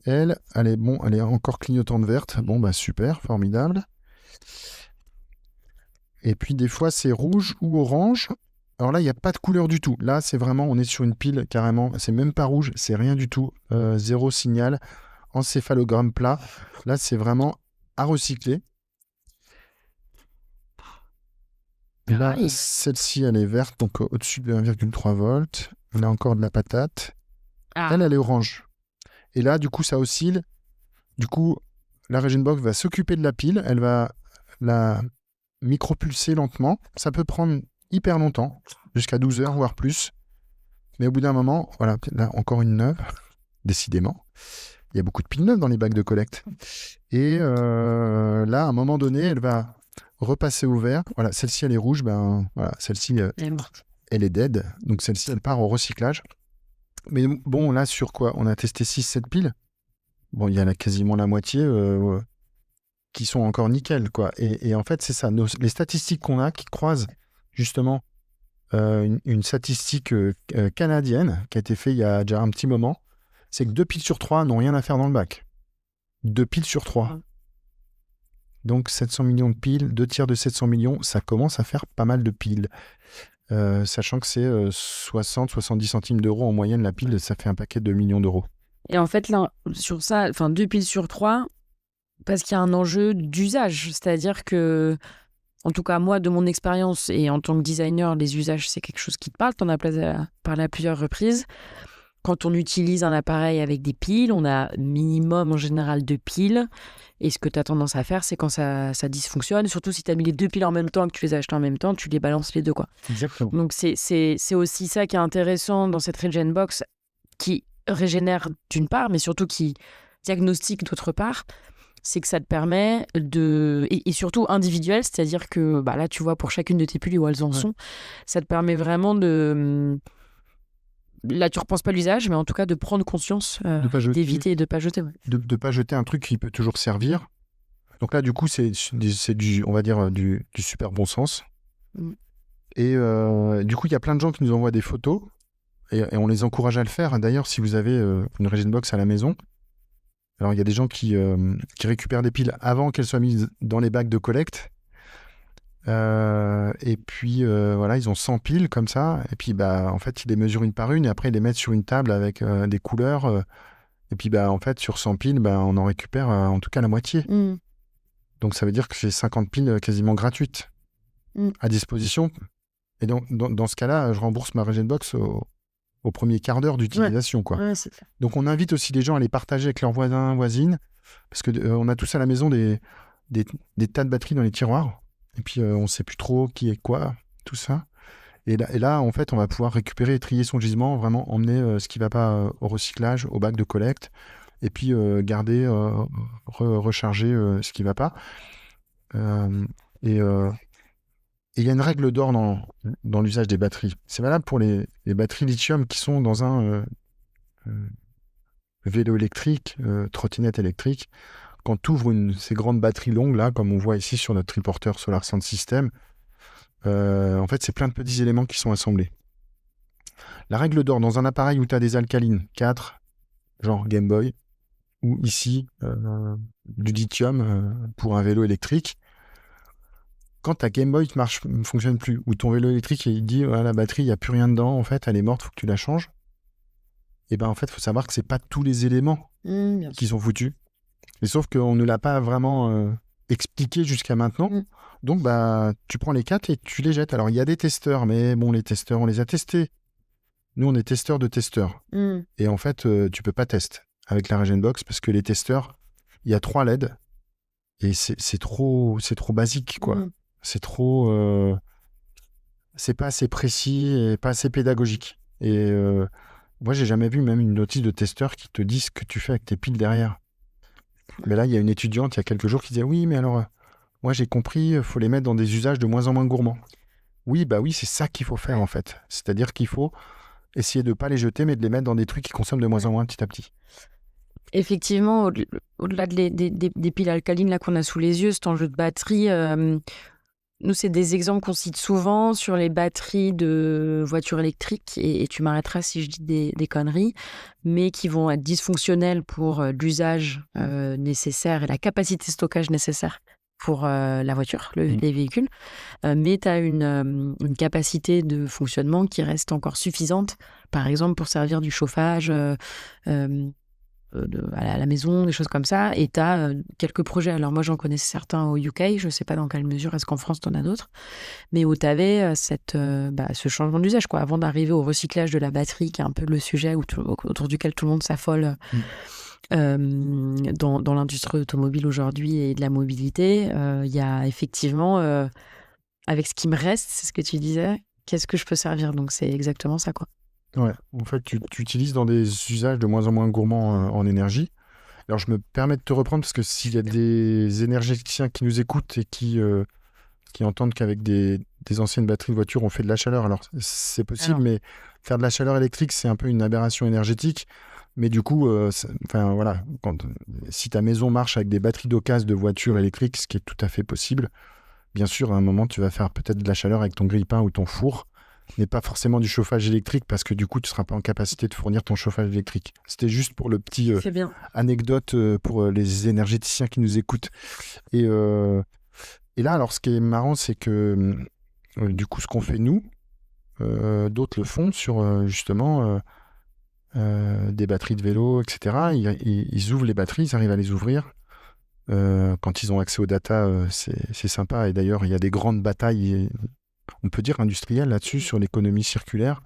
Elle est encore clignotante verte. Bon, bah super, formidable. Et puis des fois, c'est rouge ou orange. Alors là, il n'y a pas de couleur du tout. Là, c'est vraiment, on est sur une pile carrément. C'est même pas rouge, c'est rien du tout. Zéro signal. Encéphalogramme plat. Là, c'est vraiment à recycler. Là, celle-ci, elle est verte, donc au-dessus de 1,3 volts. On a encore de la patate. Elle est orange. Et là, du coup, ça oscille. Du coup, la Regenbox va s'occuper de la pile. Elle va la micropulser lentement. Ça peut prendre hyper longtemps, jusqu'à 12 heures, voire plus. Mais au bout d'un moment, voilà, là, encore une neuve, décidément. Il y a beaucoup de piles neuves dans les bacs de collecte. Et là, à un moment donné, elle va repasser au vert. Voilà, celle-ci, elle est rouge. Voilà, celle-ci, elle est morte. Elle est dead. Donc celle-ci, elle part au recyclage. Mais bon, là, sur quoi ? On a testé 6-7 piles. Bon, il y en a quasiment la moitié qui sont encore nickel, quoi. Et en fait, c'est ça. Les statistiques qu'on a qui croisent justement une statistique canadienne qui a été faite il y a déjà un petit moment, c'est que 2 piles sur 3 n'ont rien à faire dans le bac. 2 piles sur 3. Donc 700 millions de piles, 2 tiers de 700 millions, ça commence à faire pas mal de piles. Sachant que c'est 60-70 centimes d'euros en moyenne la pile, ça fait un paquet de millions d'euros. Et en fait, là, sur ça, 2 piles sur 3, parce qu'il y a un enjeu d'usage. C'est-à-dire que, en tout cas, moi, de mon expérience et en tant que designer, les usages, c'est quelque chose qui te parle. Tu en as parlé à plusieurs reprises. quand on utilise un appareil avec des piles, on a minimum en général 2 piles. Et ce que tu as tendance à faire, c'est quand ça dysfonctionne, surtout si tu as mis les 2 piles en même temps, que tu les as achetées en même temps, tu les balances les deux, quoi. Exactement. Donc c'est aussi ça qui est intéressant dans cette Regen Box, qui régénère d'une part, mais surtout qui diagnostique d'autre part. C'est que ça te permet et surtout individuel, c'est-à-dire que là, tu vois, pour chacune de tes piles où elles en sont, ça te permet vraiment là, tu ne repenses pas l'usage, mais en tout cas de prendre conscience, d'éviter et de ne pas jeter. Ouais. De pas jeter un truc qui peut toujours servir. Donc là, du coup, c'est du, on va dire, du super bon sens. Et du coup, il y a plein de gens qui nous envoient des photos et on les encourage à le faire. D'ailleurs, si vous avez une Regen Box à la maison, alors il y a des gens qui récupèrent des piles avant qu'elles soient mises dans les bacs de collecte. Et puis voilà, ils ont 100 piles comme ça, et puis en fait ils les mesurent une par une et après ils les mettent sur une table avec des couleurs, et puis en fait sur 100 piles on en récupère en tout cas la moitié. Donc ça veut dire que j'ai 50 piles quasiment gratuites à disposition, et donc dans ce cas-là je rembourse ma Regen Box au premier quart d'heure d'utilisation, quoi. Ouais, c'est ça. Donc on invite aussi les gens à les partager avec leurs voisins, voisines, parce que on a tous à la maison des tas de batteries dans les tiroirs. Et puis, on ne sait plus trop qui est quoi, tout ça. Et là, en fait, on va pouvoir récupérer et trier son gisement, vraiment emmener ce qui ne va pas au recyclage, au bac de collecte, et puis garder, recharger ce qui ne va pas. Et il y a une règle d'or dans l'usage des batteries. C'est valable pour les batteries lithium qui sont dans un vélo électrique, trottinette électrique. Quand tu ouvres ces grandes batteries longues, là, comme on voit ici sur notre triporteur Solar Sound System, en fait, c'est plein de petits éléments qui sont assemblés. La règle d'or, dans un appareil où tu as des alcalines, 4, genre Game Boy, ou ici, du lithium pour un vélo électrique, quand ta Game Boy ne fonctionne plus, ou ton vélo électrique, il dit la batterie, il n'y a plus rien dedans, en fait, elle est morte, il faut que tu la changes, et en fait, il faut savoir que ce n'est pas tous les éléments qui sont foutus. Mais sauf qu'on ne l'a pas vraiment expliqué jusqu'à maintenant. Donc, tu prends les 4 et tu les jettes. Alors, il y a des testeurs, mais bon, les testeurs, on les a testés. Nous, on est testeurs de testeurs. Et en fait, tu peux pas tester avec la Regen Box parce que les testeurs, il y a 3 LED et c'est trop basique, quoi. C'est trop... c'est pas assez précis et pas assez pédagogique. Et moi, j'ai jamais vu même une notice de testeur qui te dit ce que tu fais avec tes piles derrière. Mais là, il y a une étudiante, il y a quelques jours, qui disait « Oui, mais alors, moi, j'ai compris, il faut les mettre dans des usages de moins en moins gourmands. » Oui, c'est ça qu'il faut faire, en fait. C'est-à-dire qu'il faut essayer de ne pas les jeter, mais de les mettre dans des trucs qui consomment de moins en moins petit à petit. Effectivement, au-delà des piles alcalines là, qu'on a sous les yeux, cet enjeu de batterie, nous, c'est des exemples qu'on cite souvent sur les batteries de voitures électriques, et tu m'arrêteras si je dis des conneries, mais qui vont être dysfonctionnelles pour l'usage nécessaire et la capacité de stockage nécessaire pour la voiture, les véhicules. Mais tu as une capacité de fonctionnement qui reste encore suffisante, par exemple pour servir du chauffage à la maison, des choses comme ça, et tu as quelques projets. Alors moi, j'en connais certains au UK, je ne sais pas dans quelle mesure, est-ce qu'en France, tu en as d'autres, mais où tu avais ce changement d'usage, quoi, avant d'arriver au recyclage de la batterie, qui est un peu le sujet autour duquel tout le monde s'affole dans l'industrie automobile aujourd'hui et de la mobilité. Il y a effectivement, avec ce qui me reste, c'est ce que tu disais, qu'est-ce que je peux servir? Donc c'est exactement ça, quoi. Ouais, en fait, tu utilises dans des usages de moins en moins gourmands en énergie. Alors, je me permets de te reprendre parce que s'il y a des énergéticiens qui nous écoutent et qui entendent qu'avec des anciennes batteries de voiture, on fait de la chaleur, alors c'est possible, mais faire de la chaleur électrique, c'est un peu une aberration énergétique. Mais du coup, voilà, si ta maison marche avec des batteries d'occasion de voitures électriques, ce qui est tout à fait possible, bien sûr, à un moment, tu vas faire peut-être de la chaleur avec ton grille-pain ou ton four, mais pas forcément du chauffage électrique parce que du coup, tu ne seras pas en capacité de fournir ton chauffage électrique. C'était juste pour le petit anecdote pour les énergéticiens qui nous écoutent. Et là, alors, ce qui est marrant, c'est que du coup, ce qu'on fait nous, d'autres le font sur justement des batteries de vélo, etc. Ils ouvrent les batteries, ils arrivent à les ouvrir. Quand ils ont accès aux data, c'est sympa. Et d'ailleurs, il y a des grandes batailles, on peut dire industrielles là-dessus, sur l'économie circulaire.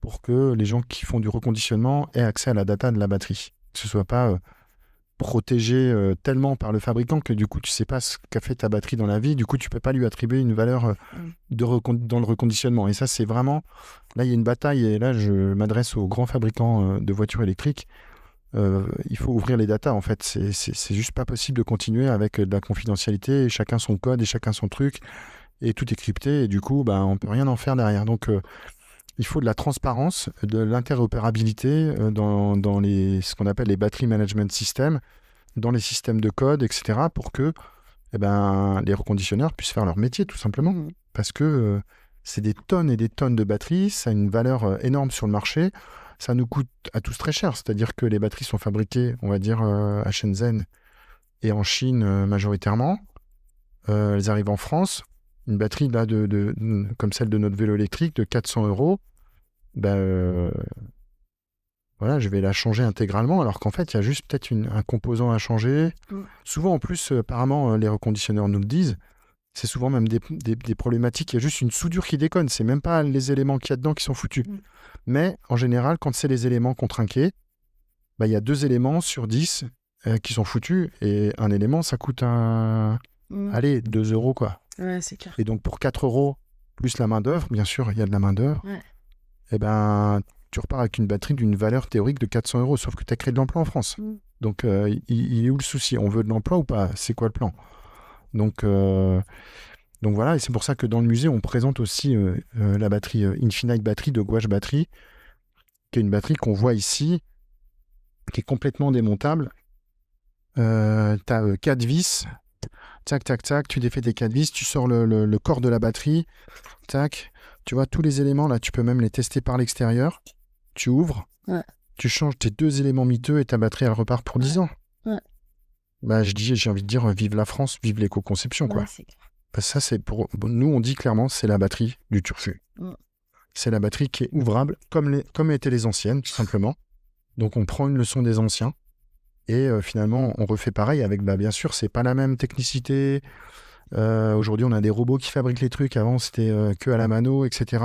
pour que les gens qui font du reconditionnement aient accès à la data de la batterie. Que ce soit pas protégé tellement par le fabricant que du coup tu sais pas ce qu'a fait ta batterie dans la vie, du coup tu peux pas lui attribuer une valeur dans le reconditionnement. Et ça c'est vraiment, là il y a une bataille, et là je m'adresse aux grands fabricants de voitures électriques. Il faut ouvrir les datas en fait, c'est juste pas possible de continuer avec de la confidentialité, et chacun son code et chacun son truc, et tout est crypté, et du coup on peut rien en faire derrière. Donc il faut de la transparence, de l'interopérabilité dans ce qu'on appelle les battery management systems, dans les systèmes de code, etc., pour que les reconditionneurs puissent faire leur métier, tout simplement. Parce que c'est des tonnes et des tonnes de batteries, ça a une valeur énorme sur le marché, ça nous coûte à tous très cher. C'est-à-dire que les batteries sont fabriquées, on va dire, à Shenzhen et en Chine majoritairement. Elles arrivent en France. Une batterie là, comme celle de notre vélo électrique de 400 €, voilà, je vais la changer intégralement, alors qu'en fait, il y a juste peut-être un composant à changer. Souvent, en plus, apparemment, les reconditionneurs nous le disent, c'est souvent même des problématiques. Il y a juste une soudure qui déconne. C'est même pas les éléments qu'il y a dedans qui sont foutus. Mais en général, quand c'est les éléments qu'on trinquait, il y a 2 éléments sur 10 qui sont foutus. Et un élément, ça coûte allez, 2 €, quoi. Ouais, c'est clair. Et donc, pour 4 € plus la main-d'œuvre, bien sûr, il y a de la main-d'œuvre, tu repars avec une batterie d'une valeur théorique de 400 €, sauf que tu as créé de l'emploi en France. Donc, il est où le souci? On veut de l'emploi ou pas? C'est quoi le plan? Donc voilà, et c'est pour ça que dans le musée, on présente aussi la batterie Infinite Battery de Gouache Battery, qui est une batterie qu'on voit ici, qui est complètement démontable. Tu as 4 vis, tac, tac, tac, tu défais tes 4 vis, tu sors le corps de la batterie, tac, tu vois, tous les éléments, là, tu peux même les tester par l'extérieur, tu ouvres, tu changes tes 2 éléments miteux et ta batterie, elle repart pour 10 ans. J'ai envie de dire, vive la France, vive l'éco-conception, quoi. C'est clair. Parce que ça, nous, on dit clairement, c'est la batterie du Turfu. C'est la batterie qui est ouvrable, comme étaient les anciennes, tout simplement. Donc, on prend une leçon des anciens, et finalement, on refait pareil avec, bien sûr, c'est pas la même technicité. Aujourd'hui, on a des robots qui fabriquent les trucs. Avant, c'était que à la mano, etc.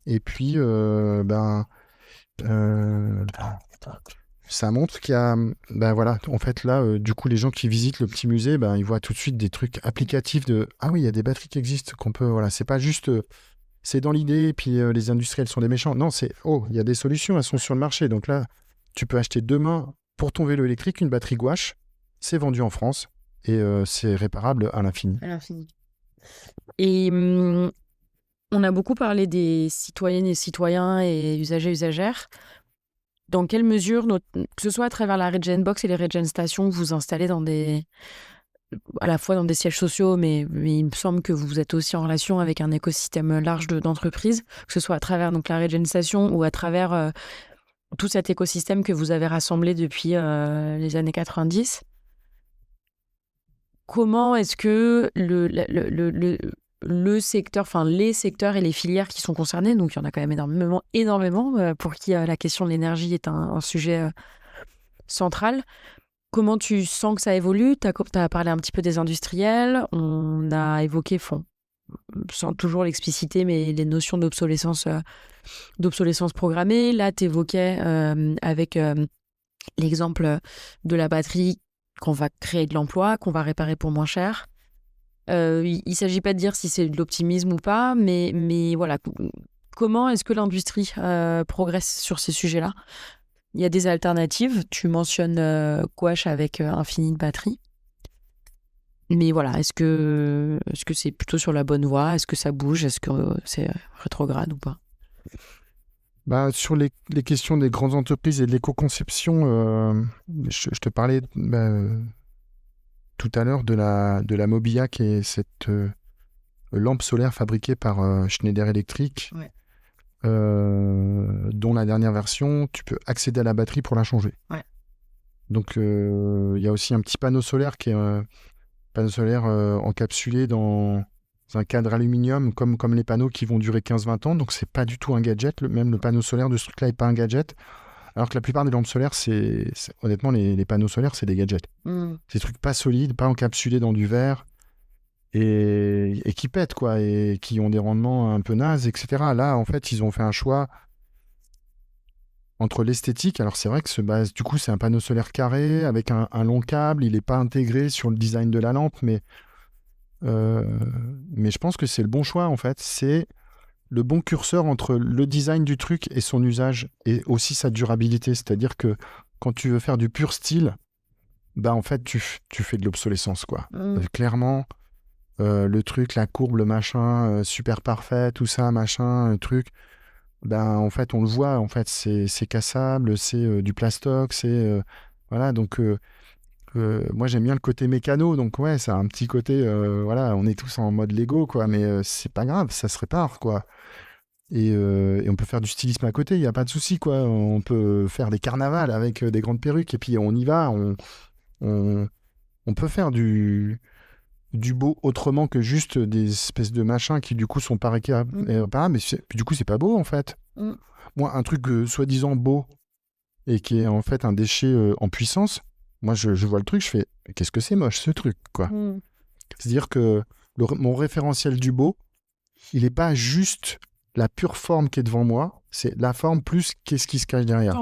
Et puis, ça montre qu'il y a, voilà, en fait là, du coup, les gens qui visitent le petit musée, ils voient tout de suite des trucs applicatifs de, ah oui, il y a des batteries qui existent qu'on peut, voilà, c'est pas juste, c'est dans l'idée, et puis les industriels sont des méchants. Non, c'est, il y a des solutions, elles sont sur le marché. Donc là, tu peux acheter demain pour ton vélo électrique une batterie gouache, c'est vendu en France et c'est réparable à l'infini. À l'infini. Et on a beaucoup parlé des citoyennes et citoyens et usagers, usagères. Dans quelle mesure, que ce soit à travers la Regen Box et les Regen Stations, vous installez à la fois dans des sièges sociaux, mais il me semble que vous êtes aussi en relation avec un écosystème large d'entreprises, que ce soit à travers donc, la Regen Station ou à travers tout cet écosystème que vous avez rassemblé depuis les années 90. Comment est-ce que le secteur, enfin les secteurs et les filières qui sont concernés, donc il y en a quand même énormément pour qui la question de l'énergie est un sujet central. Comment tu sens que ça évolue? Tu as parlé un petit peu des industriels, on a évoqué, sans toujours l'expliciter, mais les notions d'obsolescence programmée. Là, tu évoquais avec l'exemple de la batterie qu'on va créer de l'emploi, qu'on va réparer pour moins cher. Il ne s'agit pas de dire si c'est de l'optimisme ou pas, mais voilà, comment est-ce que l'industrie progresse sur ces sujets-là? Il y a des alternatives, tu mentionnes Gouache avec Infinite Battery, mais voilà, est-ce que c'est plutôt sur la bonne voie? Est-ce que ça bouge? Est-ce que c'est rétrograde ou pas? Sur les questions des grandes entreprises et de l'éco-conception, je te parlais tout à l'heure de la Mobia, qui est cette lampe solaire fabriquée par Schneider Electric, dont la dernière version, tu peux accéder à la batterie pour la changer. Donc, il y a aussi un petit panneau solaire qui est un panneau solaire encapsulé dans un cadre aluminium, comme les panneaux qui vont durer 15-20 ans. Donc, c'est pas du tout un gadget. Même le panneau solaire de ce truc-là n'est pas un gadget. Alors que la plupart des lampes solaires, honnêtement, les panneaux solaires, c'est des gadgets. C'est des trucs pas solides, pas encapsulés dans du verre, et qui pètent, quoi, et qui ont des rendements un peu nazes, etc. Là, en fait, ils ont fait un choix entre l'esthétique, alors c'est vrai que du coup, c'est un panneau solaire carré avec un long câble, il n'est pas intégré sur le design de la lampe, mais je pense que c'est le bon choix, en fait. C'est le bon curseur entre le design du truc et son usage, et aussi sa durabilité. C'est-à-dire que quand tu veux faire du pur style, bah en fait, tu fais de l'obsolescence, quoi. Clairement, le truc, la courbe, le machin, super parfait, tout ça, machin, truc, ben en fait, on le voit, en fait, c'est cassable, c'est du plastoc, c'est... voilà, donc... moi j'aime bien le côté mécano, donc ouais, ça a un petit côté, voilà, on est tous en mode Lego, quoi, mais c'est pas grave, ça se répare, quoi. Et on peut faire du stylisme à côté, il n'y a pas de souci, quoi. On peut faire des carnavals avec des grandes perruques, et puis on y va, on peut faire du beau autrement que juste des espèces de machins qui du coup sont pas réparables, mais du coup c'est pas beau en fait. Moi, un truc soi-disant beau et qui est en fait un déchet en puissance, moi, je vois le truc, je fais « Qu'est-ce que c'est moche, ce truc, quoi ?» C'est-à-dire que mon référentiel du beau, il n'est pas juste la pure forme qui est devant moi, c'est la forme plus qu'est-ce qui se cache derrière.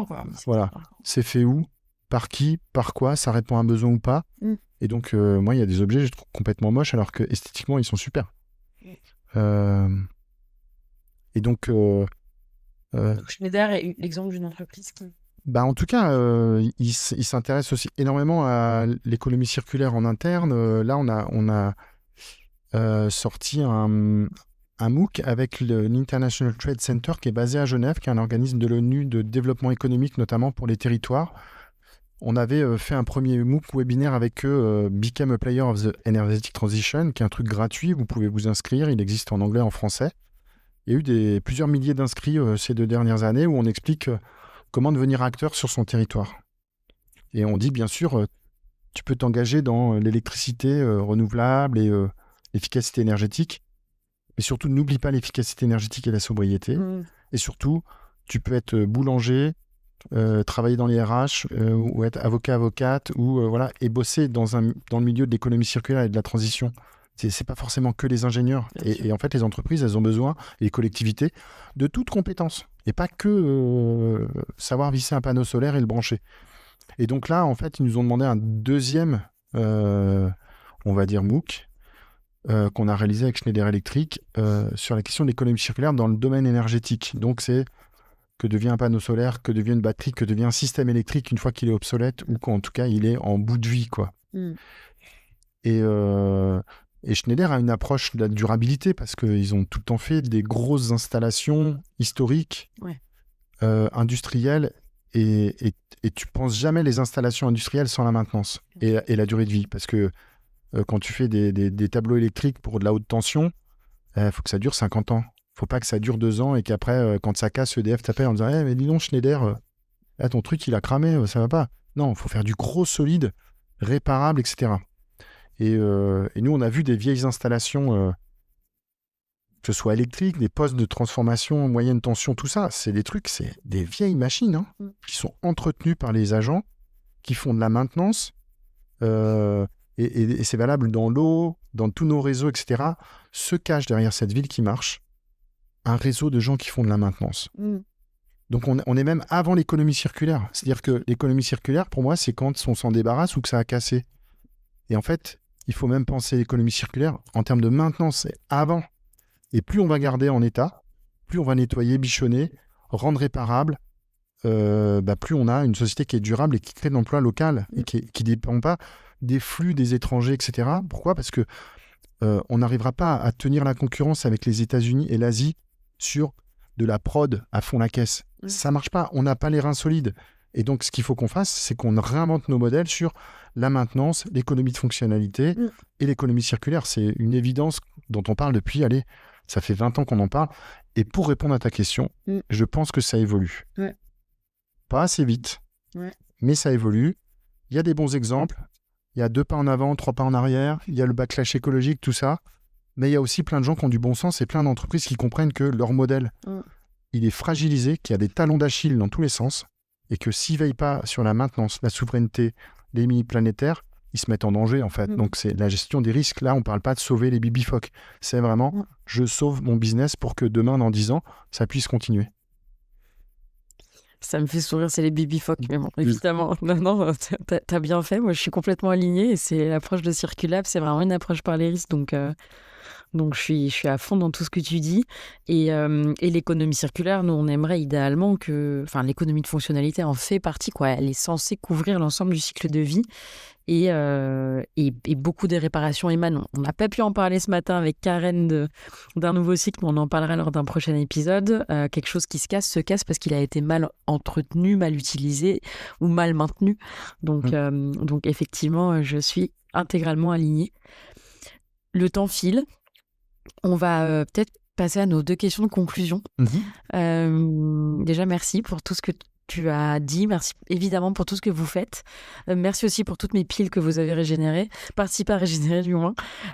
Voilà. C'est fait où ? Par qui ? Par quoi ? Ça répond à un besoin ou pas ? Et donc, moi, il y a des objets que je trouve complètement moches, alors que esthétiquement, ils sont super. Et donc... Schneider est l'exemple d'une entreprise qui... Bah, en tout cas, il s'intéresse aussi énormément à l'économie circulaire en interne. Là, on a sorti un MOOC avec l'International Trade Center qui est basé à Genève, qui est un organisme de l'ONU de développement économique, notamment pour les territoires. On avait fait un premier MOOC webinaire avec eux, Become a Player of the Energetic Transition, qui est un truc gratuit. Vous pouvez vous inscrire. Il existe en anglais et en français. Il y a eu plusieurs milliers d'inscrits ces 2 dernières années où on explique... comment devenir acteur sur son territoire. Et on dit, bien sûr, tu peux t'engager dans l'électricité renouvelable et l'efficacité énergétique, mais surtout, n'oublie pas l'efficacité énergétique et la sobriété. Et surtout, tu peux être boulanger, travailler dans les RH, ou être avocat, avocate, ou, voilà, et bosser dans le milieu de l'économie circulaire et de la transition. C'est pas forcément que les ingénieurs. Et en fait, les entreprises, elles ont besoin, et les collectivités, de toutes compétences. Et pas que savoir visser un panneau solaire et le brancher. Et donc là, en fait, ils nous ont demandé un deuxième, on va dire MOOC, qu'on a réalisé avec Schneider Electric, sur la question de l'économie circulaire dans le domaine énergétique. Donc c'est que devient un panneau solaire, que devient une batterie, que devient un système électrique une fois qu'il est obsolète, ou qu'en tout cas, il est en bout de vie, quoi. Et Schneider a une approche de la durabilité parce qu'ils ont tout le temps fait des grosses installations historiques, industrielles, et tu penses jamais les installations industrielles sans la maintenance et la durée de vie. Parce que quand tu fais des tableaux électriques pour de la haute tension, il faut que ça dure 50 ans. Il ne faut pas que ça dure 2 ans et qu'après, quand ça casse, EDF t'appelle en disant mais dis donc Schneider, ton truc il a cramé, ça va pas. Non, il faut faire du gros solide, réparable, etc. Et nous, on a vu des vieilles installations, que ce soit électriques, des postes de transformation, moyenne tension, tout ça. C'est des vieilles machines qui sont entretenues par les agents, qui font de la maintenance. Et c'est valable dans l'eau, dans tous nos réseaux, etc. Se cache derrière cette ville qui marche un réseau de gens qui font de la maintenance. Donc on est même avant l'économie circulaire. C'est-à-dire que l'économie circulaire, pour moi, c'est quand on s'en débarrasse ou que ça a cassé. Et en fait... il faut même penser l'économie circulaire en termes de maintenance, c'est avant. Et plus on va garder en état, plus on va nettoyer, bichonner, rendre réparable, plus on a une société qui est durable et qui crée de l'emploi local et qui ne dépend pas des flux des étrangers, etc. Pourquoi ? Parce que on n'arrivera pas à tenir la concurrence avec les États-Unis et l'Asie sur de la prod à fond la caisse. Ça ne marche pas, on n'a pas les reins solides. Et donc, ce qu'il faut qu'on fasse, c'est qu'on réinvente nos modèles sur la maintenance, l'économie de fonctionnalité et l'économie circulaire. C'est une évidence dont on parle depuis, ça fait 20 ans qu'on en parle. Et pour répondre à ta question, je pense que ça évolue. Pas assez vite, mais ça évolue. Il y a des bons exemples. Il y a 2 pas en avant, 3 pas en arrière. Il y a le backlash écologique, tout ça. Mais il y a aussi plein de gens qui ont du bon sens et plein d'entreprises qui comprennent que leur modèle, il est fragilisé, qu'il y a des talons d'Achille dans tous les sens. Et que s'ils ne veillent pas sur la maintenance, la souveraineté, les limites planétaires, ils se mettent en danger, en fait. Donc, c'est la gestion des risques. Là, on ne parle pas de sauver les bibifoques. C'est vraiment, je sauve mon business pour que demain, dans 10 ans, ça puisse continuer. Ça me fait sourire, c'est les baby-phoques, mais bon, évidemment. Non, t'as bien fait. Moi, je suis complètement alignée et c'est l'approche de Circulab, c'est vraiment une approche par les risques. Donc je suis à fond dans tout ce que tu dis. Et l'économie circulaire, nous, on aimerait idéalement que... Enfin, l'économie de fonctionnalité en fait partie, quoi. Elle est censée couvrir l'ensemble du cycle de vie et beaucoup des réparations émanent. On n'a pas pu en parler ce matin avec Karen d'un nouveau cycle, mais on en parlera lors d'un prochain épisode. Quelque chose qui se casse parce qu'il a été mal entretenu, mal utilisé ou mal maintenu. Donc effectivement, je suis intégralement alignée. Le temps file. On va peut-être passer à nos 2 questions de conclusion. Déjà, merci pour tout ce que tu as dit. Merci évidemment pour tout ce que vous faites. Merci aussi pour toutes mes piles que vous avez régénérées. Participé à régénérer du moins.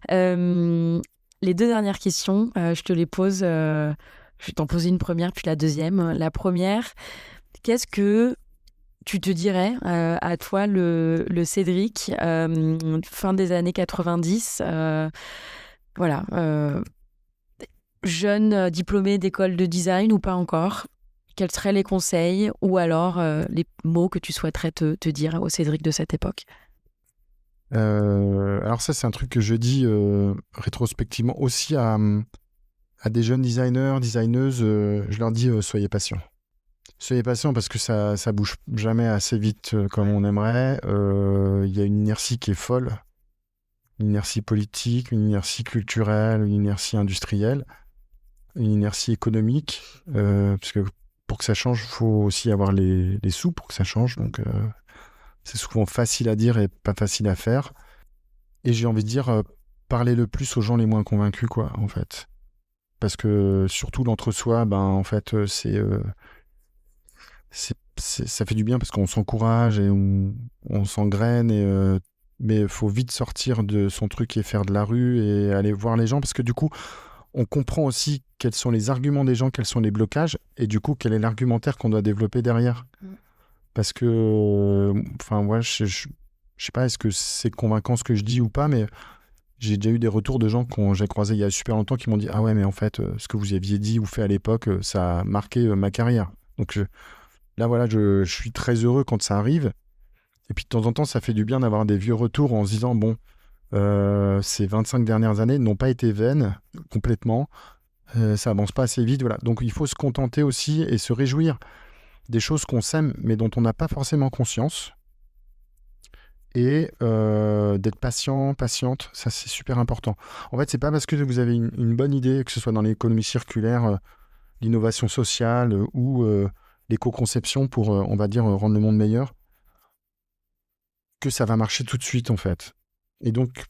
Les 2 dernières questions, je te les pose. Je vais t'en poser une première, puis la deuxième. La première, qu'est-ce que tu te dirais à toi, le Cédric, fin des années 90, voilà, jeune diplômé d'école de design ou pas encore, quels seraient les conseils ou alors les mots que tu souhaiterais te dire au Cédric de cette époque? Alors ça, c'est un truc que je dis rétrospectivement aussi à des jeunes designers, designeuses. Je leur dis, soyez patients. Soyez patients parce que ça bouge jamais assez vite comme on aimerait. Il y a une inertie qui est folle. Une inertie politique, une inertie culturelle, une inertie industrielle, une inertie économique, parce que pour que ça change, il faut aussi avoir les sous pour que ça change, donc c'est souvent facile à dire et pas facile à faire. Et j'ai envie de dire, parlez le plus aux gens les moins convaincus, quoi, en fait. Parce que surtout l'entre-soi, en fait, ça fait du bien parce qu'on s'encourage et on s'engraine mais il faut vite sortir de son truc et faire de la rue et aller voir les gens parce que du coup, on comprend aussi quels sont les arguments des gens, quels sont les blocages et du coup, quel est l'argumentaire qu'on doit développer derrière. Parce que, je sais pas, est-ce que c'est convaincant ce que je dis ou pas, mais j'ai déjà eu des retours de gens que j'ai croisés il y a super longtemps qui m'ont dit « Ah ouais, mais en fait, ce que vous aviez dit ou fait à l'époque, ça a marqué ma carrière. » Donc là, voilà, je suis très heureux quand ça arrive. Et puis de temps en temps, ça fait du bien d'avoir des vieux retours en se disant, bon, ces 25 dernières années n'ont pas été vaines complètement, ça avance pas assez vite, voilà. Donc il faut se contenter aussi et se réjouir des choses qu'on sème mais dont on n'a pas forcément conscience. Et d'être patient, patiente, ça c'est super important. En fait, c'est pas parce que vous avez une bonne idée, que ce soit dans l'économie circulaire, l'innovation sociale ou l'éco-conception pour, on va dire, rendre le monde meilleur, que ça va marcher tout de suite, en fait. Et donc,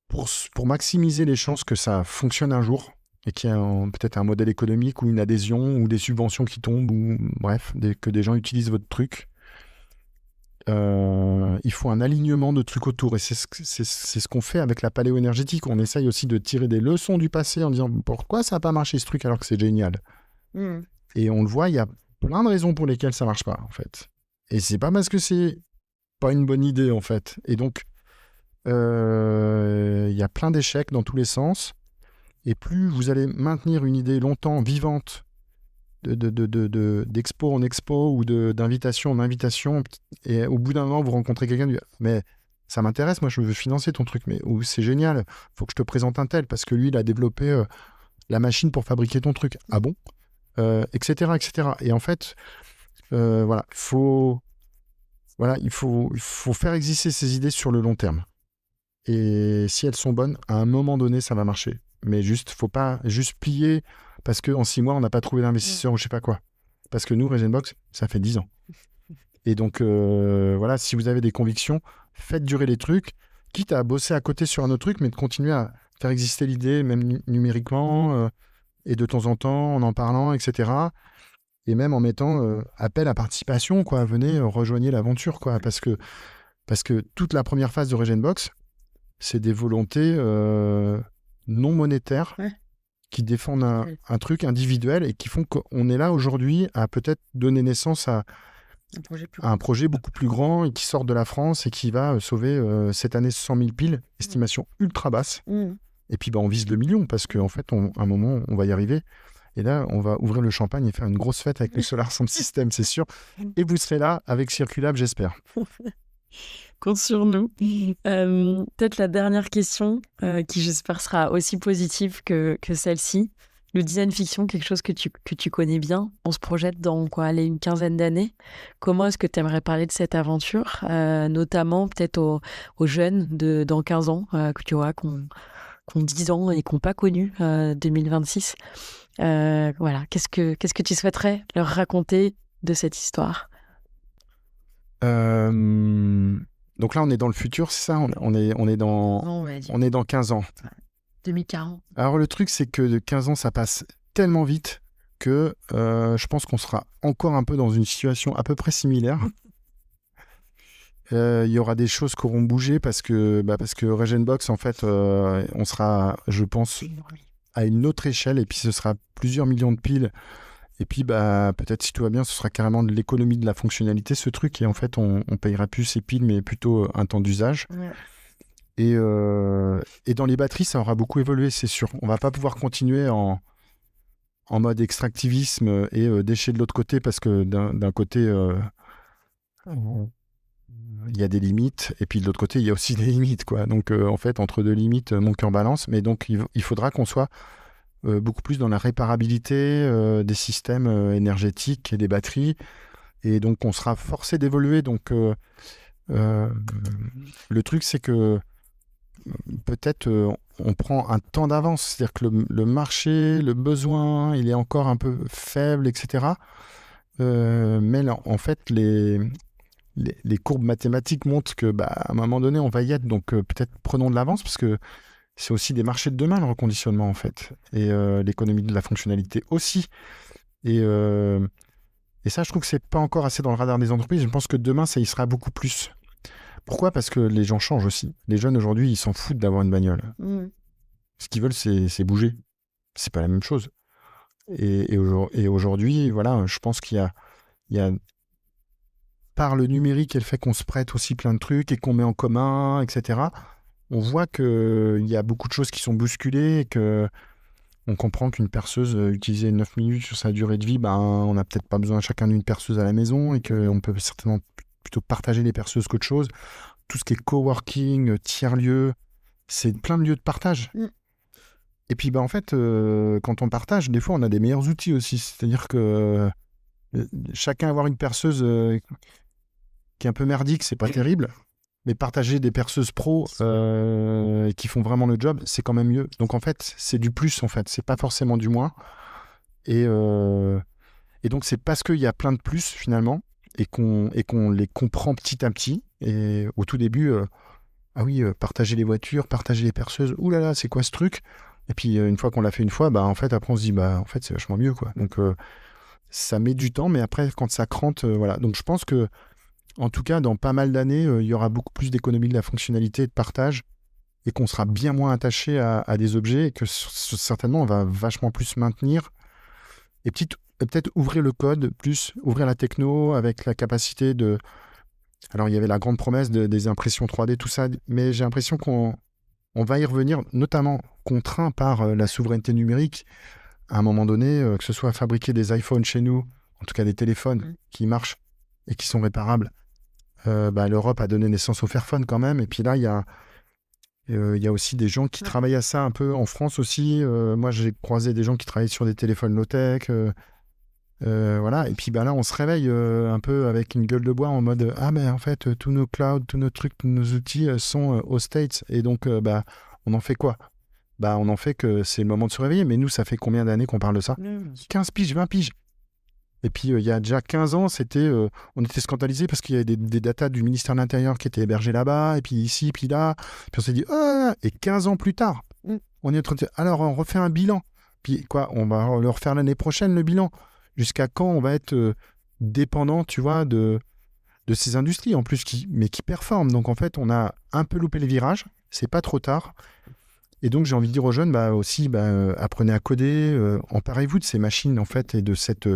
pour maximiser les chances que ça fonctionne un jour, et qu'il y ait peut-être un modèle économique ou une adhésion ou des subventions qui tombent, ou bref, que des gens utilisent votre truc, il faut un alignement de trucs autour. Et c'est ce qu'on fait avec la paléo-énergétique. On essaye aussi de tirer des leçons du passé en disant pourquoi ça n'a pas marché ce truc alors que c'est génial. Et on le voit, il y a plein de raisons pour lesquelles ça ne marche pas, en fait. Et c'est pas parce que c'est pas une bonne idée, en fait. Et donc, il y a plein d'échecs dans tous les sens. Et plus vous allez maintenir une idée longtemps vivante, d'expo en expo ou d'invitation en invitation, et au bout d'un moment, vous rencontrez quelqu'un qui dit « Mais ça m'intéresse, moi je veux financer ton truc, mais c'est génial, faut que je te présente un tel, parce que lui, il a développé la machine pour fabriquer ton truc. Ah bon etc., etc. » Et en fait, voilà, il faut faire exister ces idées sur le long terme. Et si elles sont bonnes, à un moment donné, ça va marcher. Mais faut pas juste plier parce qu'en 6 mois, on n'a pas trouvé d'investisseur ou je sais pas quoi. Parce que nous, Regenbox, ça fait 10 ans. Et donc, voilà, si vous avez des convictions, faites durer les trucs, quitte à bosser à côté sur un autre truc, mais de continuer à faire exister l'idée, même numériquement, et de temps en temps, en en parlant, etc. Et même en mettant appel à participation, quoi. Venez, rejoignez l'aventure, quoi. Parce que toute la première phase de Regenbox, c'est des volontés non monétaires qui défendent un truc individuel et qui font qu'on est là aujourd'hui à peut-être donner naissance à un projet beaucoup plus grand et qui sort de la France et qui va sauver cette année 100 000 piles, estimation ultra basse. Et puis on vise 2 millions parce qu'en fait, à un moment, on va y arriver. Et là, on va ouvrir le champagne et faire une grosse fête avec le Solar Sound System, c'est sûr. Et vous serez là avec Circulab, j'espère. Compte sur nous. Peut-être la dernière question, qui j'espère sera aussi positive que celle-ci. Le design fiction, quelque chose que tu connais bien. On se projette dans une quinzaine d'années. Comment est-ce que tu aimerais parler de cette aventure, notamment peut-être aux jeunes dans 15 ans, que tu vois, qui ont 10 ans et qui n'ont pas connu 2026. Voilà. Qu'est-ce que tu souhaiterais leur raconter de cette histoire ? Donc là, on est dans le futur, c'est ça ? On est dans 15 ans. 2040. Alors le truc, c'est que de 15 ans, ça passe tellement vite que je pense qu'on sera encore un peu dans une situation à peu près similaire. Il y aura des choses qui auront bougé parce que Regenbox, en fait, on sera, je pense, à une autre échelle et puis ce sera plusieurs millions de piles. Et puis, peut-être, si tout va bien, ce sera carrément de l'économie de la fonctionnalité, ce truc. Et en fait, on payera plus ces piles, mais plutôt un temps d'usage. Ouais. Et dans les batteries, ça aura beaucoup évolué, c'est sûr. On va pas pouvoir continuer en mode extractivisme et déchets de l'autre côté, parce que d'un côté, il y a des limites, et puis de l'autre côté, il y a aussi des limites, quoi. Donc, en fait, entre deux limites, mon cœur balance. Mais donc, il faudra qu'on soit beaucoup plus dans la réparabilité des systèmes énergétiques et des batteries. Et donc, on sera forcé d'évoluer. Donc, le truc, c'est que peut-être on prend un temps d'avance. C'est-à-dire que le marché, le besoin, il est encore un peu faible, etc. Mais là, en fait, les courbes mathématiques montrent que, à un moment donné, on va y être. Donc, peut-être prenons de l'avance, parce que c'est aussi des marchés de demain, le reconditionnement, en fait. Et l'économie de la fonctionnalité aussi. Et ça, je trouve que c'est pas encore assez dans le radar des entreprises. Je pense que demain, ça y sera beaucoup plus. Pourquoi ? Parce que les gens changent aussi. Les jeunes, aujourd'hui, ils s'en foutent d'avoir une bagnole. Ce qu'ils veulent, c'est bouger. C'est pas la même chose. Et aujourd'hui, voilà, je pense qu'il y a par le numérique et le fait qu'on se prête aussi plein de trucs et qu'on met en commun, etc., on voit qu'il y a beaucoup de choses qui sont bousculées et qu'on comprend qu'une perceuse utilisée 9 minutes sur sa durée de vie, on n'a peut-être pas besoin chacun d'une perceuse à la maison et qu'on peut certainement plutôt partager les perceuses qu'autre chose. Tout ce qui est coworking, tiers-lieux, c'est plein de lieux de partage. Et puis, en fait, quand on partage, des fois, on a des meilleurs outils aussi. C'est-à-dire que chacun avoir une perceuse qui est un peu merdique, c'est pas terrible. Mais partager des perceuses pro qui font vraiment le job, c'est quand même mieux. Donc, en fait, c'est du plus, en fait. C'est pas forcément du moins. Et donc, c'est parce qu'il y a plein de plus, finalement, et qu'on les comprend petit à petit. Et au tout début, partager les voitures, partager les perceuses, oulala, c'est quoi ce truc ? Et puis, une fois qu'on l'a fait une fois, en fait, après, on se dit, en fait, c'est vachement mieux, quoi. Donc, ça met du temps, mais après, quand ça crante, voilà. Donc, je pense que, en tout cas, dans pas mal d'années, il y aura beaucoup plus d'économie de la fonctionnalité et de partage, et qu'on sera bien moins attaché à des objets, et que certainement, on va vachement plus maintenir. Et peut-être ouvrir le code, plus ouvrir la techno avec la capacité de... Alors, il y avait la grande promesse des impressions 3D, tout ça, mais j'ai l'impression qu'on va y revenir, notamment contraint par la souveraineté numérique. À un moment donné, que ce soit fabriquer des iPhones chez nous, en tout cas des téléphones qui marchent et qui sont réparables, l'Europe a donné naissance au Fairphone quand même. Et puis là, il y a aussi des gens qui travaillent à ça un peu en France aussi. Moi, j'ai croisé des gens qui travaillent sur des téléphones low-tech. Voilà. Et puis là, on se réveille un peu avec une gueule de bois en mode en fait, tous nos clouds, tous nos trucs, tous nos outils sont aux States. Et donc, on en fait quoi ? On en fait que c'est le moment de se réveiller. Mais nous, ça fait combien d'années qu'on parle de ça ? 15 piges, 20 piges. Et puis, il y a déjà 15 ans, on était scandalisés parce qu'il y avait des datas du ministère de l'Intérieur qui étaient hébergées là-bas, et puis ici, puis là. Puis on s'est dit, et 15 ans plus tard, on est en train de dire, alors on refait un bilan. Puis quoi, on va le refaire l'année prochaine, le bilan. Jusqu'à quand on va être dépendant, tu vois, de ces industries, en plus, qui performent. Donc, en fait, on a un peu loupé les virages. C'est pas trop tard. Et donc, j'ai envie de dire aux jeunes, aussi, apprenez à coder, emparez-vous de ces machines, en fait, et de cette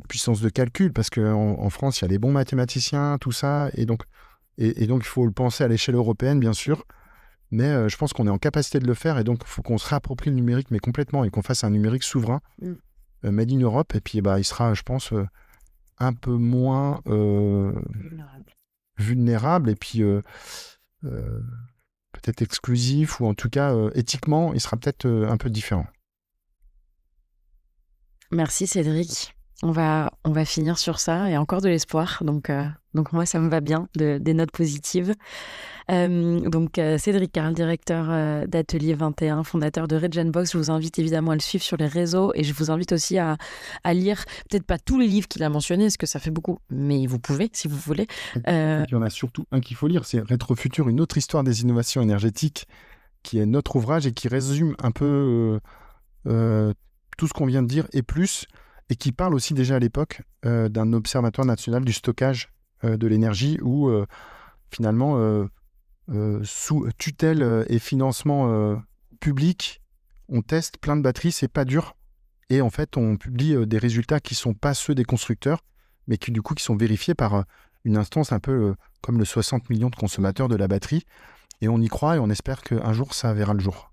puissance de calcul, parce qu'en France, il y a des bons mathématiciens, tout ça, et donc il faut le penser à l'échelle européenne, bien sûr, Mais je pense qu'on est en capacité de le faire et donc il faut qu'on se réapproprie le numérique, mais complètement, et qu'on fasse un numérique souverain, made in Europe. Et puis il sera, je pense, un peu moins vulnérable et puis peut-être exclusif, ou en tout cas éthiquement, il sera peut-être un peu différent. Merci Cédric. On va finir sur ça et encore de l'espoir. Donc moi, ça me va bien, des notes positives. Cédric Carle, directeur d'Atelier 21, fondateur de Regenbox. Je vous invite évidemment à le suivre sur les réseaux et je vous invite aussi à lire, peut-être pas tous les livres qu'il a mentionnés, parce que ça fait beaucoup, mais vous pouvez si vous voulez. Il y en a surtout un qu'il faut lire, c'est Rétrofutur, une autre histoire des innovations énergétiques, qui est notre ouvrage et qui résume un peu tout ce qu'on vient de dire et plus, et qui parle aussi déjà à l'époque d'un observatoire national du stockage de l'énergie où finalement, sous tutelle et financement public, on teste plein de batteries, c'est pas dur, et en fait on publie des résultats qui sont pas ceux des constructeurs, mais qui du coup qui sont vérifiés par une instance un peu comme le 60 millions de consommateurs de la batterie, et on y croit et on espère qu'un jour ça verra le jour.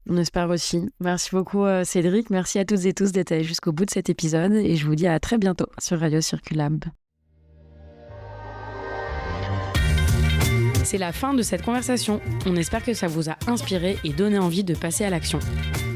On espère aussi. Merci beaucoup Cédric, merci à toutes et tous d'être allés jusqu'au bout de cet épisode et je vous dis à très bientôt sur Radio Circulab. C'est la fin de cette conversation. On espère que ça vous a inspiré et donné envie de passer à l'action.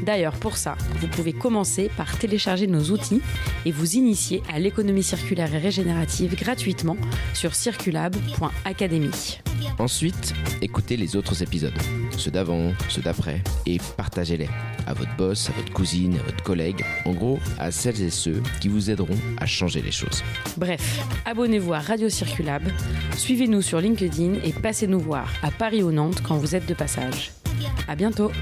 D'ailleurs, pour ça, vous pouvez commencer par télécharger nos outils et vous initier à l'économie circulaire et régénérative gratuitement sur circulab.academy. Ensuite, écoutez les autres épisodes, ceux d'avant, ceux d'après, et partagez-les à votre boss, à votre cousine, à votre collègue, en gros, à celles et ceux qui vous aideront à changer les choses. Bref, abonnez-vous à Radio Circulab, suivez-nous sur LinkedIn et passez nous voir à Paris ou Nantes quand vous êtes de passage. À bientôt!